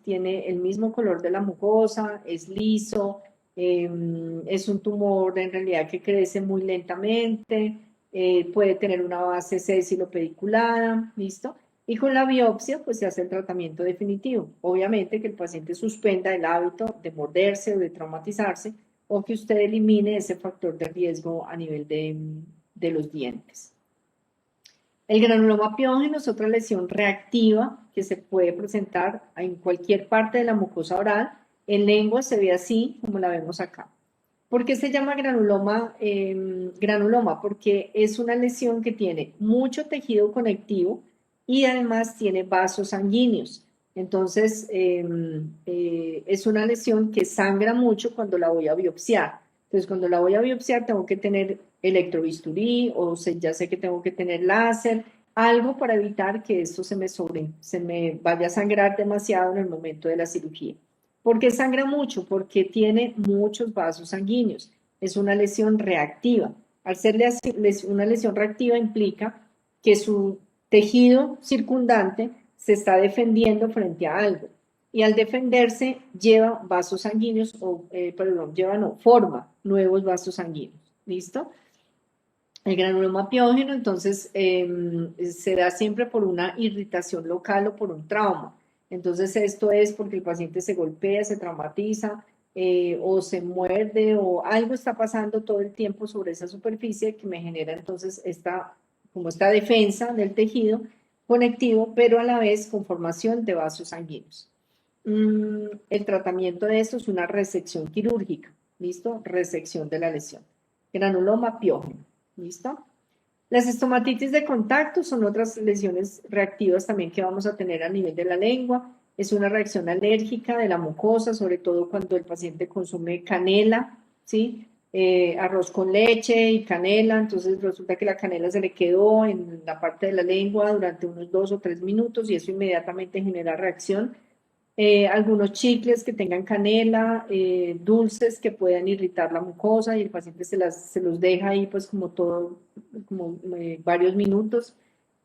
tiene el mismo color de la mucosa, es liso, es un tumor en realidad que crece muy lentamente, puede tener una base sésilo-pediculada, ¿listo? Y con la biopsia pues se hace el tratamiento definitivo. Obviamente que el paciente suspenda el hábito de morderse o de traumatizarse o que usted elimine ese factor de riesgo a nivel de los dientes. El granuloma piógeno es otra lesión reactiva que se puede presentar en cualquier parte de la mucosa oral. En lengua se ve así, como la vemos acá. ¿Por qué se llama granuloma? Granuloma, porque es una lesión que tiene mucho tejido conectivo y además tiene vasos sanguíneos. Entonces, es una lesión que sangra mucho cuando la voy a biopsiar. Entonces, cuando la voy a biopsiar, tengo que tener electrobisturí o ya sé que tengo que tener láser, algo para evitar que esto se me vaya a sangrar demasiado en el momento de la cirugía. ¿Por qué sangra mucho? Porque tiene muchos vasos sanguíneos. Es una lesión reactiva. Al ser una lesión reactiva implica que su tejido circundante se está defendiendo frente a algo. Y al defenderse lleva vasos sanguíneos, forma nuevos vasos sanguíneos. ¿Listo? El granuloma piógeno, entonces, se da siempre por una irritación local o por un trauma. Entonces, esto es porque el paciente se golpea, se traumatiza, o se muerde, o algo está pasando todo el tiempo sobre esa superficie que me genera entonces esta defensa del tejido conectivo, pero a la vez con formación de vasos sanguíneos. El tratamiento de esto es una resección quirúrgica, ¿listo? Resección de la lesión. Granuloma piógeno. ¿Listo? Las estomatitis de contacto son otras lesiones reactivas también que vamos a tener a nivel de la lengua. Es una reacción alérgica de la mucosa, sobre todo cuando el paciente consume canela, ¿sí? Arroz con leche y canela, entonces resulta que la canela se le quedó en la parte de la lengua durante unos 2 o 3 minutos y eso inmediatamente genera reacción. Algunos chicles que tengan canela, dulces que puedan irritar la mucosa y el paciente se los deja ahí pues como varios minutos.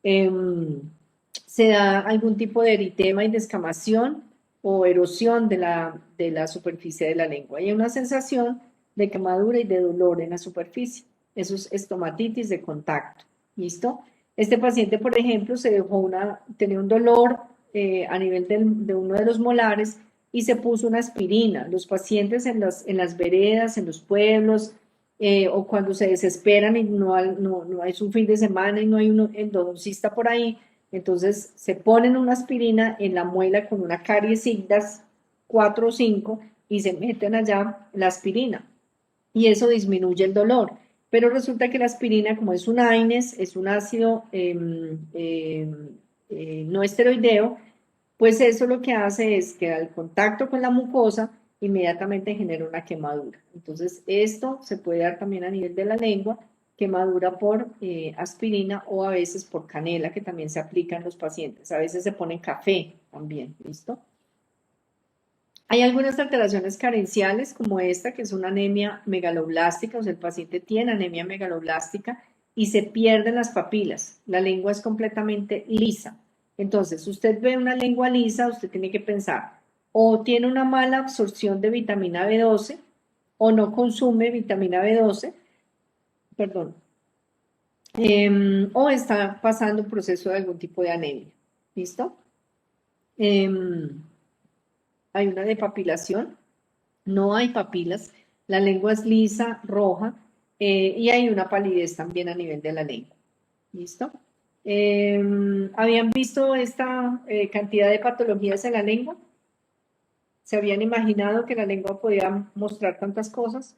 Se da algún tipo de eritema y descamación o erosión de la superficie de la lengua. Hay una sensación de quemadura y de dolor en la superficie. Eso es estomatitis de contacto. ¿Listo? Este paciente, por ejemplo, tenía un dolor a nivel de uno de los molares y se puso una aspirina. Los pacientes en las veredas, en los pueblos, o cuando se desesperan y no hay su fin de semana y no hay un endodoncista por ahí, entonces se ponen una aspirina en la muela con una caries sigdas 4 o 5 y se meten allá la aspirina y eso disminuye el dolor. Pero resulta que la aspirina, como es un AINES, es un ácido no esteroideo, pues eso lo que hace es que al contacto con la mucosa inmediatamente genera una quemadura. Entonces, esto se puede dar también a nivel de la lengua, quemadura por aspirina o a veces por canela, que también se aplica en los pacientes. A veces se pone café también, ¿listo? Hay algunas alteraciones carenciales como esta, que es una anemia megaloblástica, o sea, el paciente tiene anemia megaloblástica y se pierden las papilas. La lengua es completamente lisa. Entonces, usted ve una lengua lisa, usted tiene que pensar, o tiene una mala absorción de vitamina B12, o no consume vitamina B12, perdón, o está pasando un proceso de algún tipo de anemia. ¿Listo? Hay una depapilación, no hay papilas, la lengua es lisa, roja, y hay una palidez también a nivel de la lengua. ¿Listo? ¿Habían visto esta cantidad de patologías en la lengua? ¿Se habían imaginado que la lengua podía mostrar tantas cosas?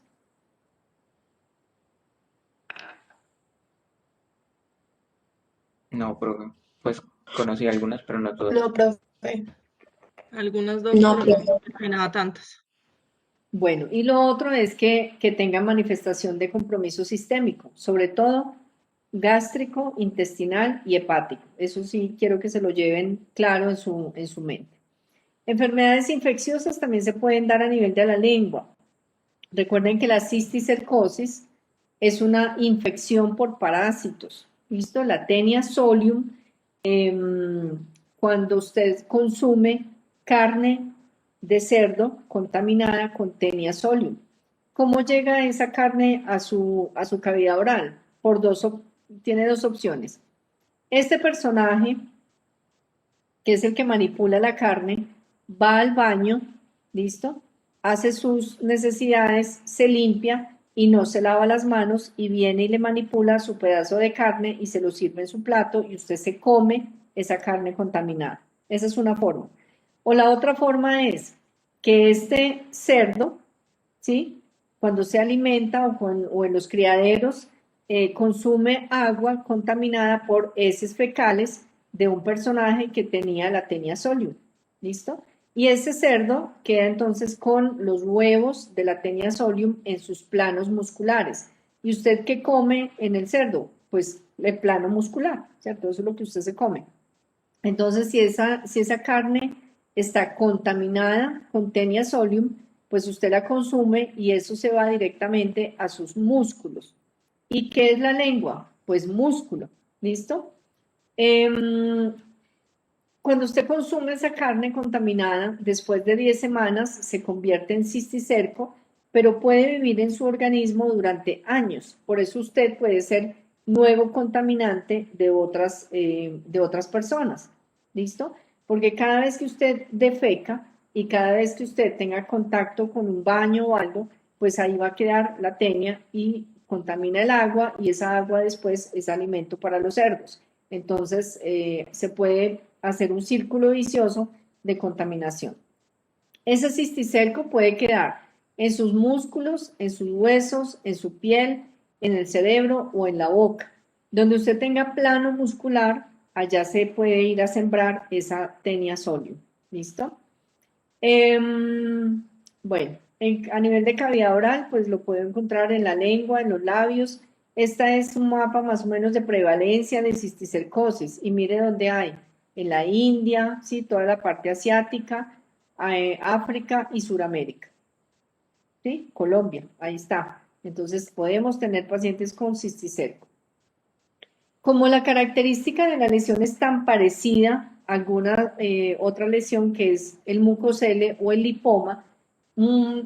No, profe. Pues conocí algunas, pero no todas. No, profe. Algunas dos, No, pero no profe. me imaginaba tantas. Bueno, y lo otro es que tengan manifestación de compromiso sistémico, sobre todo gástrico, intestinal y hepático. Eso sí quiero que se lo lleven claro en su mente. Enfermedades infecciosas también se pueden dar a nivel de la lengua. Recuerden que la cisticercosis es una infección por parásitos. ¿Listo? La Taenia solium, cuando usted consume carne de cerdo contaminada con Taenia solium. ¿Cómo llega esa carne a su cavidad oral? Tiene dos opciones. Este personaje, que es el que manipula la carne, va al baño, ¿listo? Hace sus necesidades, se limpia y no se lava las manos y viene y le manipula su pedazo de carne y se lo sirve en su plato y usted se come esa carne contaminada. Esa es una forma. O la otra forma es que este cerdo, ¿sí? Cuando se alimenta o en los criaderos, consume agua contaminada por heces fecales de un personaje que tenía la Taenia solium. ¿Listo? Y ese cerdo queda entonces con los huevos de la Taenia solium en sus planos musculares. ¿Y usted qué come en el cerdo? Pues el plano muscular, ¿cierto? Eso es lo que usted se come. Entonces, si esa carne está contaminada con Taenia solium, pues usted la consume y eso se va directamente a sus músculos. ¿Y qué es la lengua? Pues músculo, ¿listo? Cuando usted consume esa carne contaminada, después de 10 semanas se convierte en cisticerco, pero puede vivir en su organismo durante años. Por eso usted puede ser nuevo contaminante de otras personas. ¿Listo? Porque cada vez que usted defeca y cada vez que usted tenga contacto con un baño o algo, pues ahí va a quedar la tenia y contamina el agua y esa agua después es alimento para los cerdos. Entonces, se puede hacer un círculo vicioso de contaminación. Ese cisticerco puede quedar en sus músculos, en sus huesos, en su piel, en el cerebro o en la boca. Donde usted tenga plano muscular, allá se puede ir a sembrar esa Taenia solium. ¿Listo? Bueno, a nivel de cavidad oral, pues lo puedo encontrar en la lengua, en los labios. Esta es un mapa más o menos de prevalencia de cisticercosis y mire dónde hay. En la India, ¿sí? Toda la parte asiática, África y Suramérica. ¿Sí? Colombia, ahí está. Entonces podemos tener pacientes con cisticerco. Como la característica de la lesión es tan parecida a alguna otra lesión que es el mucosele o el lipoma,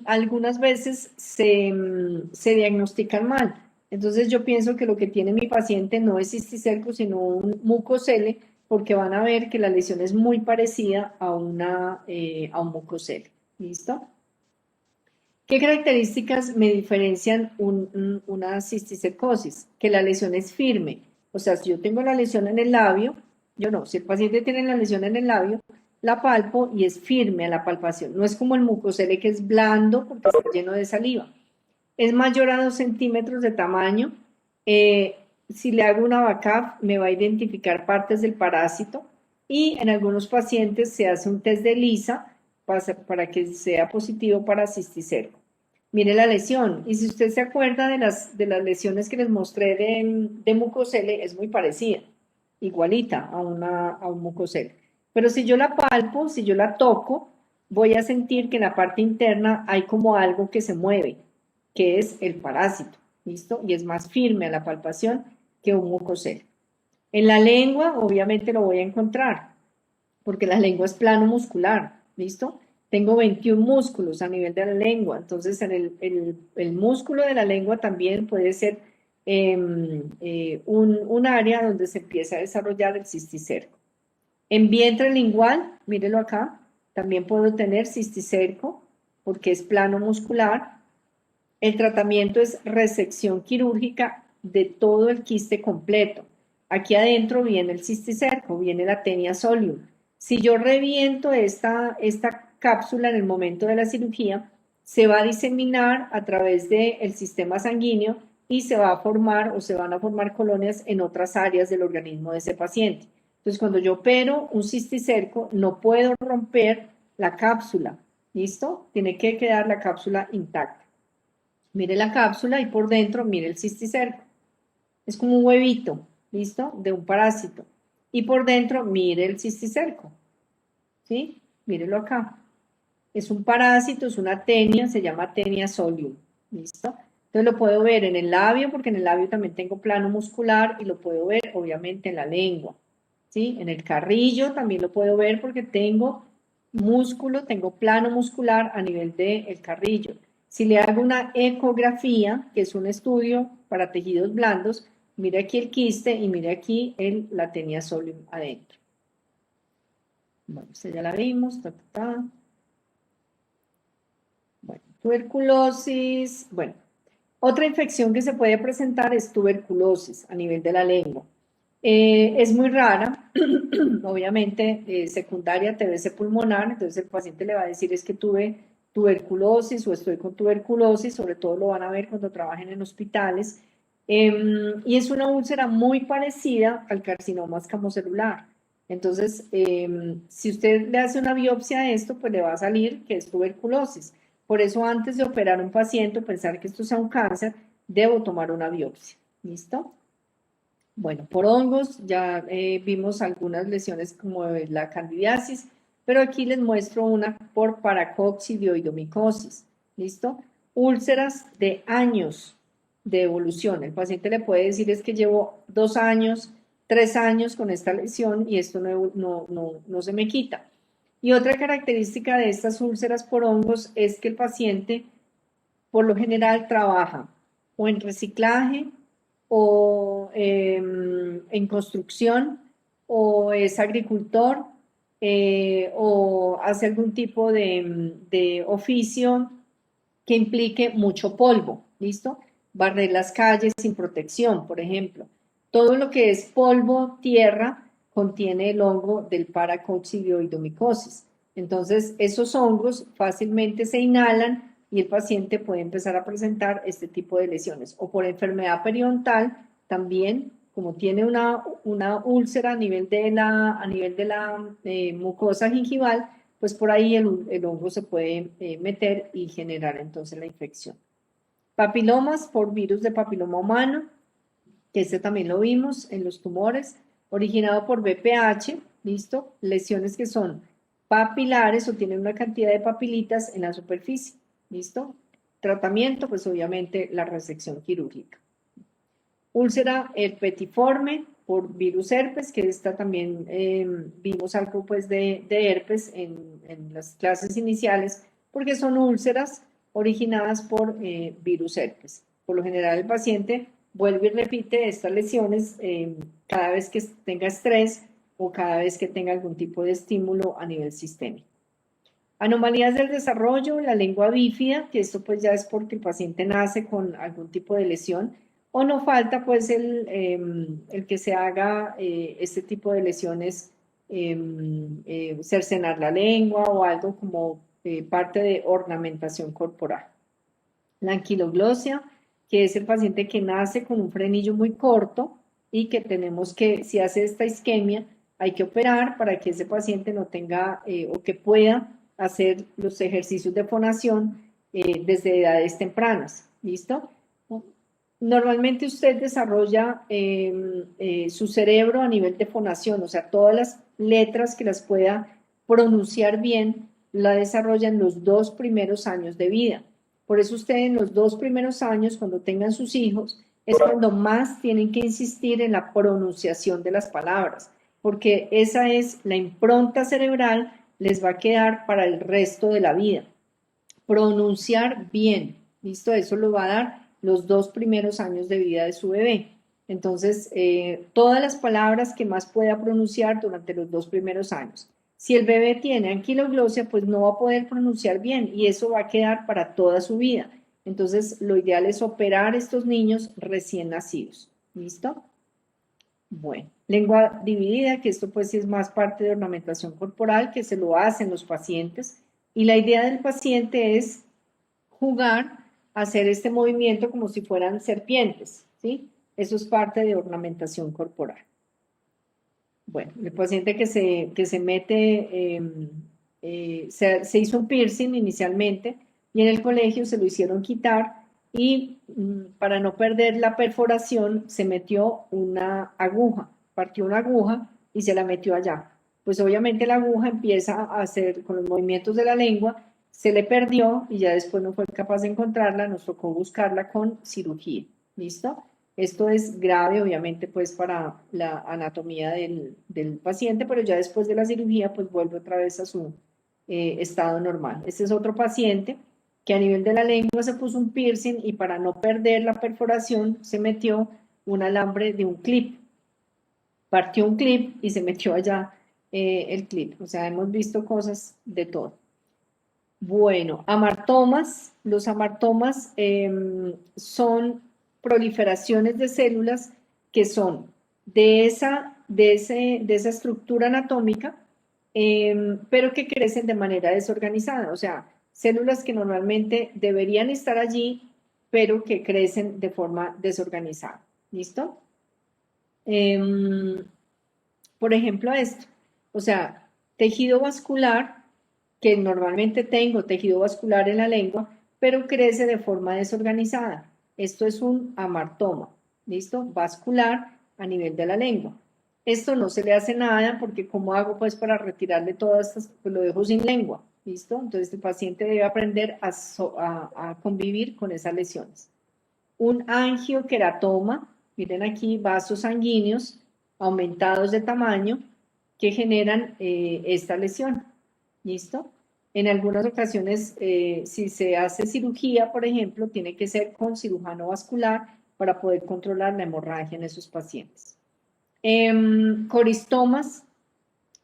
algunas veces se diagnostican mal. Entonces yo pienso que lo que tiene mi paciente no es cisticerco, sino un mucosele, porque van a ver que la lesión es muy parecida a un mucosele. ¿Listo? ¿Qué características me diferencian una cisticercosis? Que la lesión es firme. O sea, si yo tengo la lesión en el labio, yo no, si el paciente tiene la lesión en el labio, la palpo y es firme a la palpación. No es como el mucosele que es blando porque está lleno de saliva. Es mayor a 2 centímetros de tamaño. Eh, si le hago una BACAF, me va a identificar partes del parásito y en algunos pacientes se hace un test de ELISA para que sea positivo para cisticerco. Mire la lesión, y si usted se acuerda de las lesiones que les mostré de mucosele, es muy parecida, igualita a un mucosele. Pero si yo la palpo, si yo la toco, voy a sentir que en la parte interna hay como algo que se mueve, que es el parásito, ¿listo? Y es más firme a la palpación que un mucosele. En la lengua, obviamente lo voy a encontrar, porque la lengua es plano muscular, ¿listo? Tengo 21 músculos a nivel de la lengua, entonces en el músculo de la lengua también puede ser un área donde se empieza a desarrollar el cisticerco. En vientre lingual, mírelo acá, también puedo tener cisticerco porque es plano muscular. El tratamiento es resección quirúrgica de todo el quiste completo. Aquí adentro viene el cisticerco, viene la tenia solium. Si yo reviento esta cápsula en el momento de la cirugía, se va a diseminar a través del sistema sanguíneo y se va a formar o se van a formar colonias en otras áreas del organismo de ese paciente. Entonces, cuando yo opero un cisticerco, no puedo romper la cápsula, ¿listo? Tiene que quedar la cápsula intacta. Mire la cápsula y por dentro mire el cisticerco. Es como un huevito, ¿listo? De un parásito. Y por dentro mire el cisticerco, ¿sí? Mírelo acá. Es un parásito, es una tenia, se llama tenia solium, ¿listo? Entonces lo puedo ver en el labio, porque en el labio también tengo plano muscular y lo puedo ver obviamente en la lengua, ¿sí? En el carrillo también lo puedo ver porque tengo músculo, tengo plano muscular a nivel del carrillo. Si le hago una ecografía, que es un estudio para tejidos blandos, mire aquí el quiste y mire aquí la tenia solium adentro. Bueno, esta ya la vimos, Bueno, tuberculosis, bueno, otra infección que se puede presentar es tuberculosis a nivel de la lengua. Es muy rara, obviamente secundaria TBC pulmonar, entonces el paciente le va a decir es que tuve tuberculosis o estoy con tuberculosis, sobre todo lo van a ver cuando trabajen en hospitales, y es una úlcera muy parecida al carcinoma escamocelular. Entonces, si usted le hace una biopsia a esto, pues le va a salir que es tuberculosis. Por eso antes de operar a un paciente o pensar que esto sea un cáncer, debo tomar una biopsia. ¿Listo? Bueno, por hongos ya vimos algunas lesiones como la candidiasis, pero aquí les muestro una por paracoccidioidomicosis, ¿listo? Úlceras de años de evolución. El paciente le puede decir es que llevo 2 años, 3 años con esta lesión y esto no se me quita. Y otra característica de estas úlceras por hongos es que el paciente por lo general trabaja o en reciclaje o en construcción o es agricultor o hace algún tipo de oficio que implique mucho polvo, ¿listo? Barrer las calles sin protección, por ejemplo. Todo lo que es polvo, tierra, contiene el hongo del paracoccidioidomicosis. Entonces, esos hongos fácilmente se inhalan y el paciente puede empezar a presentar este tipo de lesiones. O por enfermedad periodontal, también, como tiene una úlcera a nivel de la mucosa gingival, pues por ahí el hongo se puede meter y generar entonces la infección. Papilomas por virus de papiloma humano, que este también lo vimos en los tumores, originado por BPH, ¿listo? Lesiones que son papilares o tienen una cantidad de papilitas en la superficie, ¿listo? Tratamiento, pues obviamente la resección quirúrgica. Úlcera herpetiforme por virus herpes, que esta también vimos algo pues de herpes en las clases iniciales, porque son úlceras originadas por virus herpes. Por lo general el paciente vuelve y repite estas lesiones cada vez que tenga estrés o cada vez que tenga algún tipo de estímulo a nivel sistémico. Anomalías del desarrollo, la lengua bífida, que esto pues ya es porque el paciente nace con algún tipo de lesión, o no falta pues el que se haga este tipo de lesiones, cercenar la lengua o algo como parte de ornamentación corporal. La anquiloglosia, que es el paciente que nace con un frenillo muy corto y que tenemos que, si hace esta isquemia, hay que operar para que ese paciente no tenga o que pueda hacer los ejercicios de fonación desde edades tempranas. ¿Listo? Normalmente usted desarrolla su cerebro a nivel de fonación, o sea, todas las letras que las pueda pronunciar bien, la desarrolla en los 2 primeros años de vida. Por eso usted en los 2 primeros años, cuando tengan sus hijos, es cuando más tienen que insistir en la pronunciación de las palabras, porque esa es la impronta cerebral, les va a quedar para el resto de la vida. Pronunciar bien, ¿listo? Eso lo va a dar los 2 primeros años de vida de su bebé. Entonces, todas las palabras que más pueda pronunciar durante los 2 primeros años. Si el bebé tiene anquiloglosia, pues no va a poder pronunciar bien y eso va a quedar para toda su vida. Entonces, lo ideal es operar a estos niños recién nacidos. ¿Listo? Bueno, lengua dividida, que esto pues es más parte de ornamentación corporal, que se lo hacen los pacientes. Y la idea del paciente es jugar, hacer este movimiento como si fueran serpientes, ¿sí? Eso es parte de ornamentación corporal. Bueno, el paciente que se mete, se hizo un piercing inicialmente y en el colegio se lo hicieron quitar y para no perder la perforación se metió una aguja, partió una aguja y se la metió allá. Pues obviamente la aguja empieza a hacer con los movimientos de la lengua, se le perdió y ya después no fue capaz de encontrarla, nos tocó buscarla con cirugía. ¿Listo? Esto es grave, obviamente, pues para la anatomía del paciente, pero ya después de la cirugía, pues vuelve otra vez a su estado normal. Este es otro paciente que a nivel de la lengua se puso un piercing y para no perder la perforación se metió un alambre de un clip. Partió un clip y se metió allá el clip. O sea, hemos visto cosas de todo. Bueno, amartomas. Los amartomas son proliferaciones de células que son de esa estructura anatómica, pero que crecen de manera desorganizada. O sea, células que normalmente deberían estar allí, pero que crecen de forma desorganizada. ¿Listo? Por ejemplo, esto. O sea, tejido vascular, que normalmente tengo tejido vascular en la lengua, pero crece de forma desorganizada. Esto es un amartoma, ¿listo? Vascular a nivel de la lengua. Esto no se le hace nada porque ¿cómo hago pues para retirarle todas estas? Pues lo dejo sin lengua, ¿listo? Entonces el paciente debe aprender a convivir con esas lesiones. Un angioqueratoma, miren aquí vasos sanguíneos aumentados de tamaño que generan esta lesión, ¿listo? En algunas ocasiones, si se hace cirugía, por ejemplo, tiene que ser con cirujano vascular para poder controlar la hemorragia en esos pacientes. Coristomas,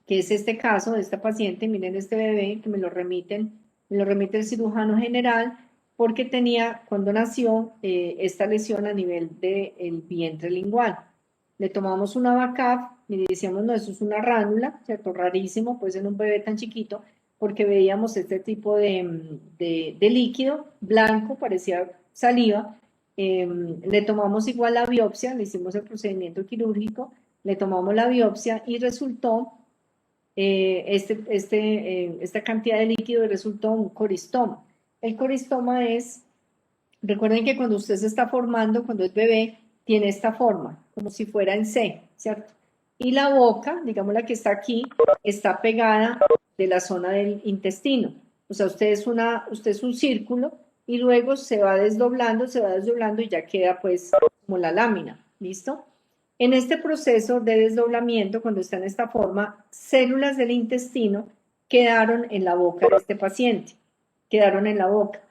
que es este caso de esta paciente, miren este bebé que me lo remite el cirujano general porque tenía, cuando nació, esta lesión a nivel del vientre lingual. Le tomamos una VACAF y decíamos, no, eso es una ránula, ¿cierto? Rarísimo, pues en un bebé tan chiquito, porque veíamos este tipo de líquido blanco, parecía saliva. Le tomamos igual la biopsia, le hicimos el procedimiento quirúrgico, le tomamos la biopsia y resultó esta cantidad de líquido y resultó un coristoma. El coristoma es, recuerden que cuando usted se está formando, cuando es bebé, tiene esta forma, como si fuera en C, ¿cierto? Y la boca, digamos la que está aquí, está pegada de la zona del intestino. O sea, usted es un círculo y luego se va desdoblando y ya queda pues como la lámina, ¿listo? En este proceso de desdoblamiento, cuando está en esta forma, células del intestino quedaron en la boca de este paciente, quedaron en la boca.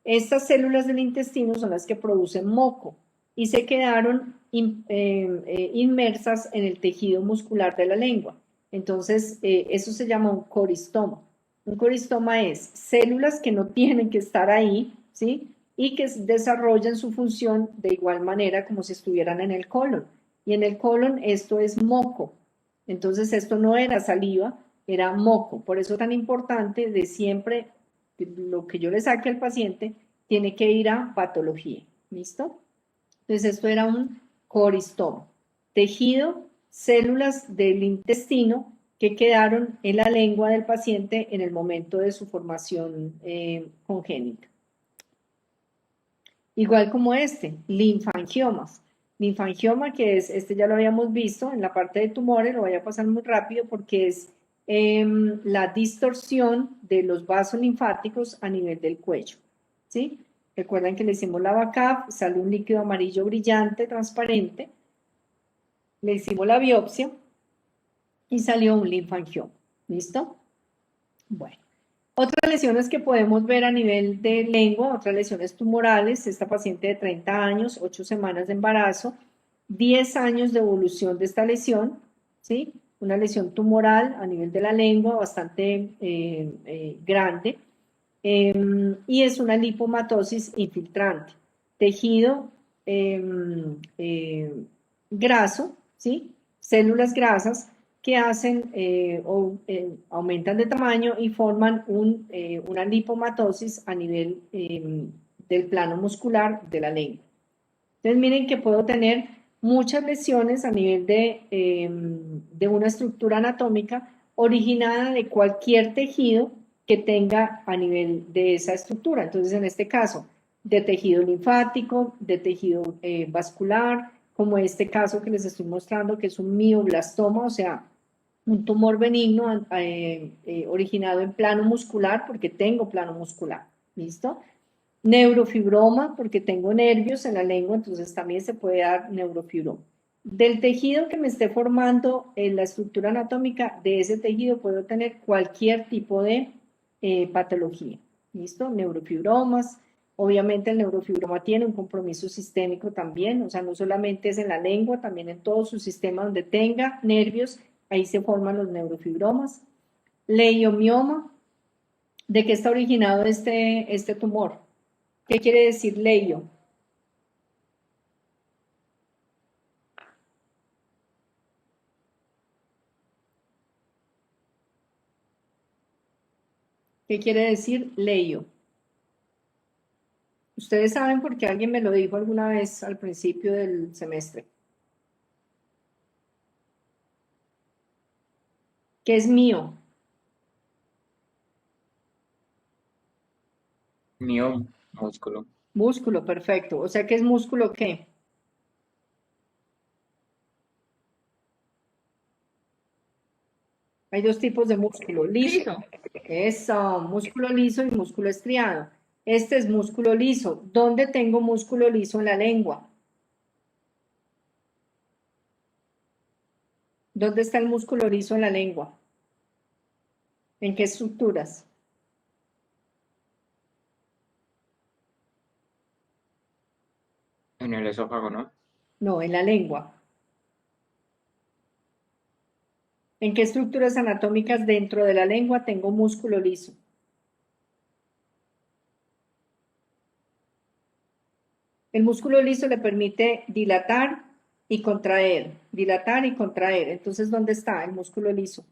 Estas células del intestino son las que producen moco y se quedaron inmersas en el tejido muscular de la lengua. Entonces, eso se llama un coristoma. Un coristoma es células que no tienen que estar ahí, ¿sí? Y que desarrollan su función de igual manera como si estuvieran en el colon. Y en el colon esto es moco. Entonces esto no era saliva, era moco. Por eso tan importante de siempre lo que yo le saque al paciente tiene que ir a patología. ¿Listo? Entonces esto era un coristoma. Tejido, células del intestino que quedaron en la lengua del paciente en el momento de su formación congénita. Igual como linfangiomas. Linfangioma, que es, este ya lo habíamos visto en la parte de tumores, lo voy a pasar muy rápido porque es la distorsión de los vasos linfáticos a nivel del cuello, ¿sí? Recuerden que le hicimos la VACAP, sale un líquido amarillo brillante, transparente, le hicimos la biopsia y salió un linfangioma, ¿listo? Bueno. Otras lesiones que podemos ver a nivel de lengua, otras lesiones tumorales, esta paciente de 30 años, 8 semanas de embarazo, 10 años de evolución de esta lesión, ¿sí? Una lesión tumoral a nivel de la lengua bastante grande, y es una lipomatosis infiltrante, tejido graso, ¿sí? Células grasas que hacen aumentan de tamaño y forman una lipomatosis a nivel del plano muscular de la lengua. Entonces miren que puedo tener muchas lesiones a nivel de una estructura anatómica originada de cualquier tejido que tenga a nivel de esa estructura. Entonces en este caso, de tejido linfático, de tejido vascular, como este caso que les estoy mostrando, que es un mioblastoma, o sea, un tumor benigno originado en plano muscular, porque tengo plano muscular, ¿listo? Neurofibroma, porque tengo nervios en la lengua, entonces también se puede dar neurofibroma. Del tejido que me esté formando en la estructura anatómica, de ese tejido puedo tener cualquier tipo de patología, ¿listo? Neurofibromas. Obviamente el neurofibroma tiene un compromiso sistémico también, o sea, no solamente es en la lengua, también en todo su sistema donde tenga nervios, ahí se forman los neurofibromas. Leiomioma, ¿de qué está originado este tumor? ¿Qué quiere decir leio? ¿Qué quiere decir leio? Ustedes saben porque alguien me lo dijo alguna vez al principio del semestre. ¿Qué es mío? Mío, músculo. Músculo, perfecto. O sea, ¿qué es músculo qué? Hay dos tipos de músculo, liso. Liso. Eso, músculo liso y músculo estriado. Este es músculo liso. ¿Dónde tengo músculo liso en la lengua? ¿Dónde está el músculo liso en la lengua? ¿En qué estructuras? En el esófago, ¿no? No, en la lengua. ¿En qué estructuras anatómicas dentro de la lengua tengo músculo liso? El músculo liso le permite dilatar y contraer, dilatar y contraer. Entonces, ¿dónde está el músculo liso?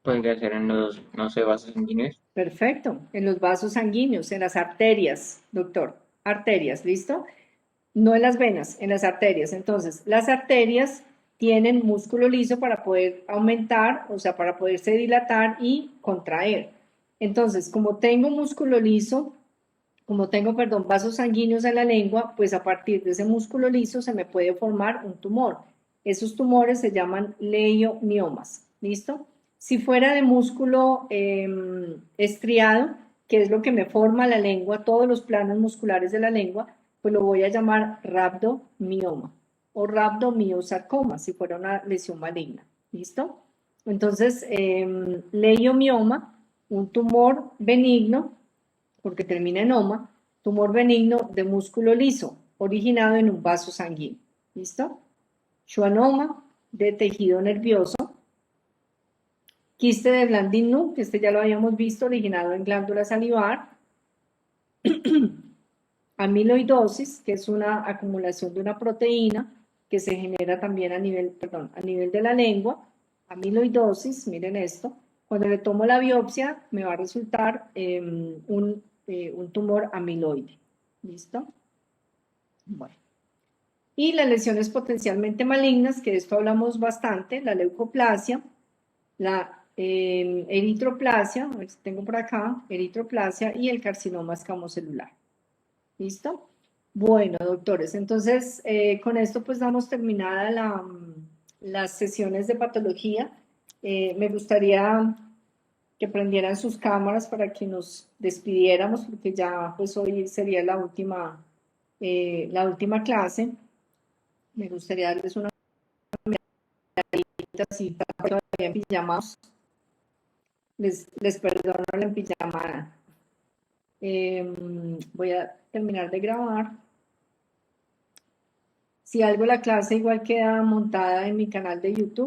Podría ser en los, no sé, vasos sanguíneos. Perfecto, en los vasos sanguíneos, en las arterias, doctor. Arterias, ¿listo? No en las venas, en las arterias. Entonces, las arterias tienen músculo liso para poder aumentar, o sea, para poderse dilatar y contraer. Entonces, como tengo músculo liso, como tengo, perdón, vasos sanguíneos en la lengua, pues a partir de ese músculo liso se me puede formar un tumor. Esos tumores se llaman leiomiomas, ¿listo? Si fuera de músculo estriado, que es lo que me forma la lengua, todos los planos musculares de la lengua, pues lo voy a llamar rhabdomioma o rhabdomiosarcoma, si fuera una lesión maligna, ¿listo? Entonces, leiomioma, un tumor benigno, porque termina en oma, tumor benigno de músculo liso, originado en un vaso sanguíneo. ¿Listo? Schwannoma de tejido nervioso. Quiste de Blandin-Nuc, que este ya lo habíamos visto, originado en glándula salivar. Amiloidosis, que es una acumulación de una proteína que se genera también a nivel de la lengua. Amiloidosis, miren esto. Cuando le tomo la biopsia, me va a resultar un tumor amiloide. ¿Listo? Bueno. Y las lesiones potencialmente malignas, que de esto hablamos bastante, la leucoplasia, la eritroplasia, a ver si tengo por acá, eritroplasia y el carcinoma escamocelular. ¿Listo? Bueno, doctores, entonces con esto pues damos terminada las sesiones de patología. Me gustaría que prendieran sus cámaras para que nos despidiéramos, porque ya pues hoy sería la última clase. Me gustaría darles una cita todavía en pijamados. Les perdono la empijamada. Voy a terminar de grabar. Si algo la clase igual queda montada en mi canal de YouTube.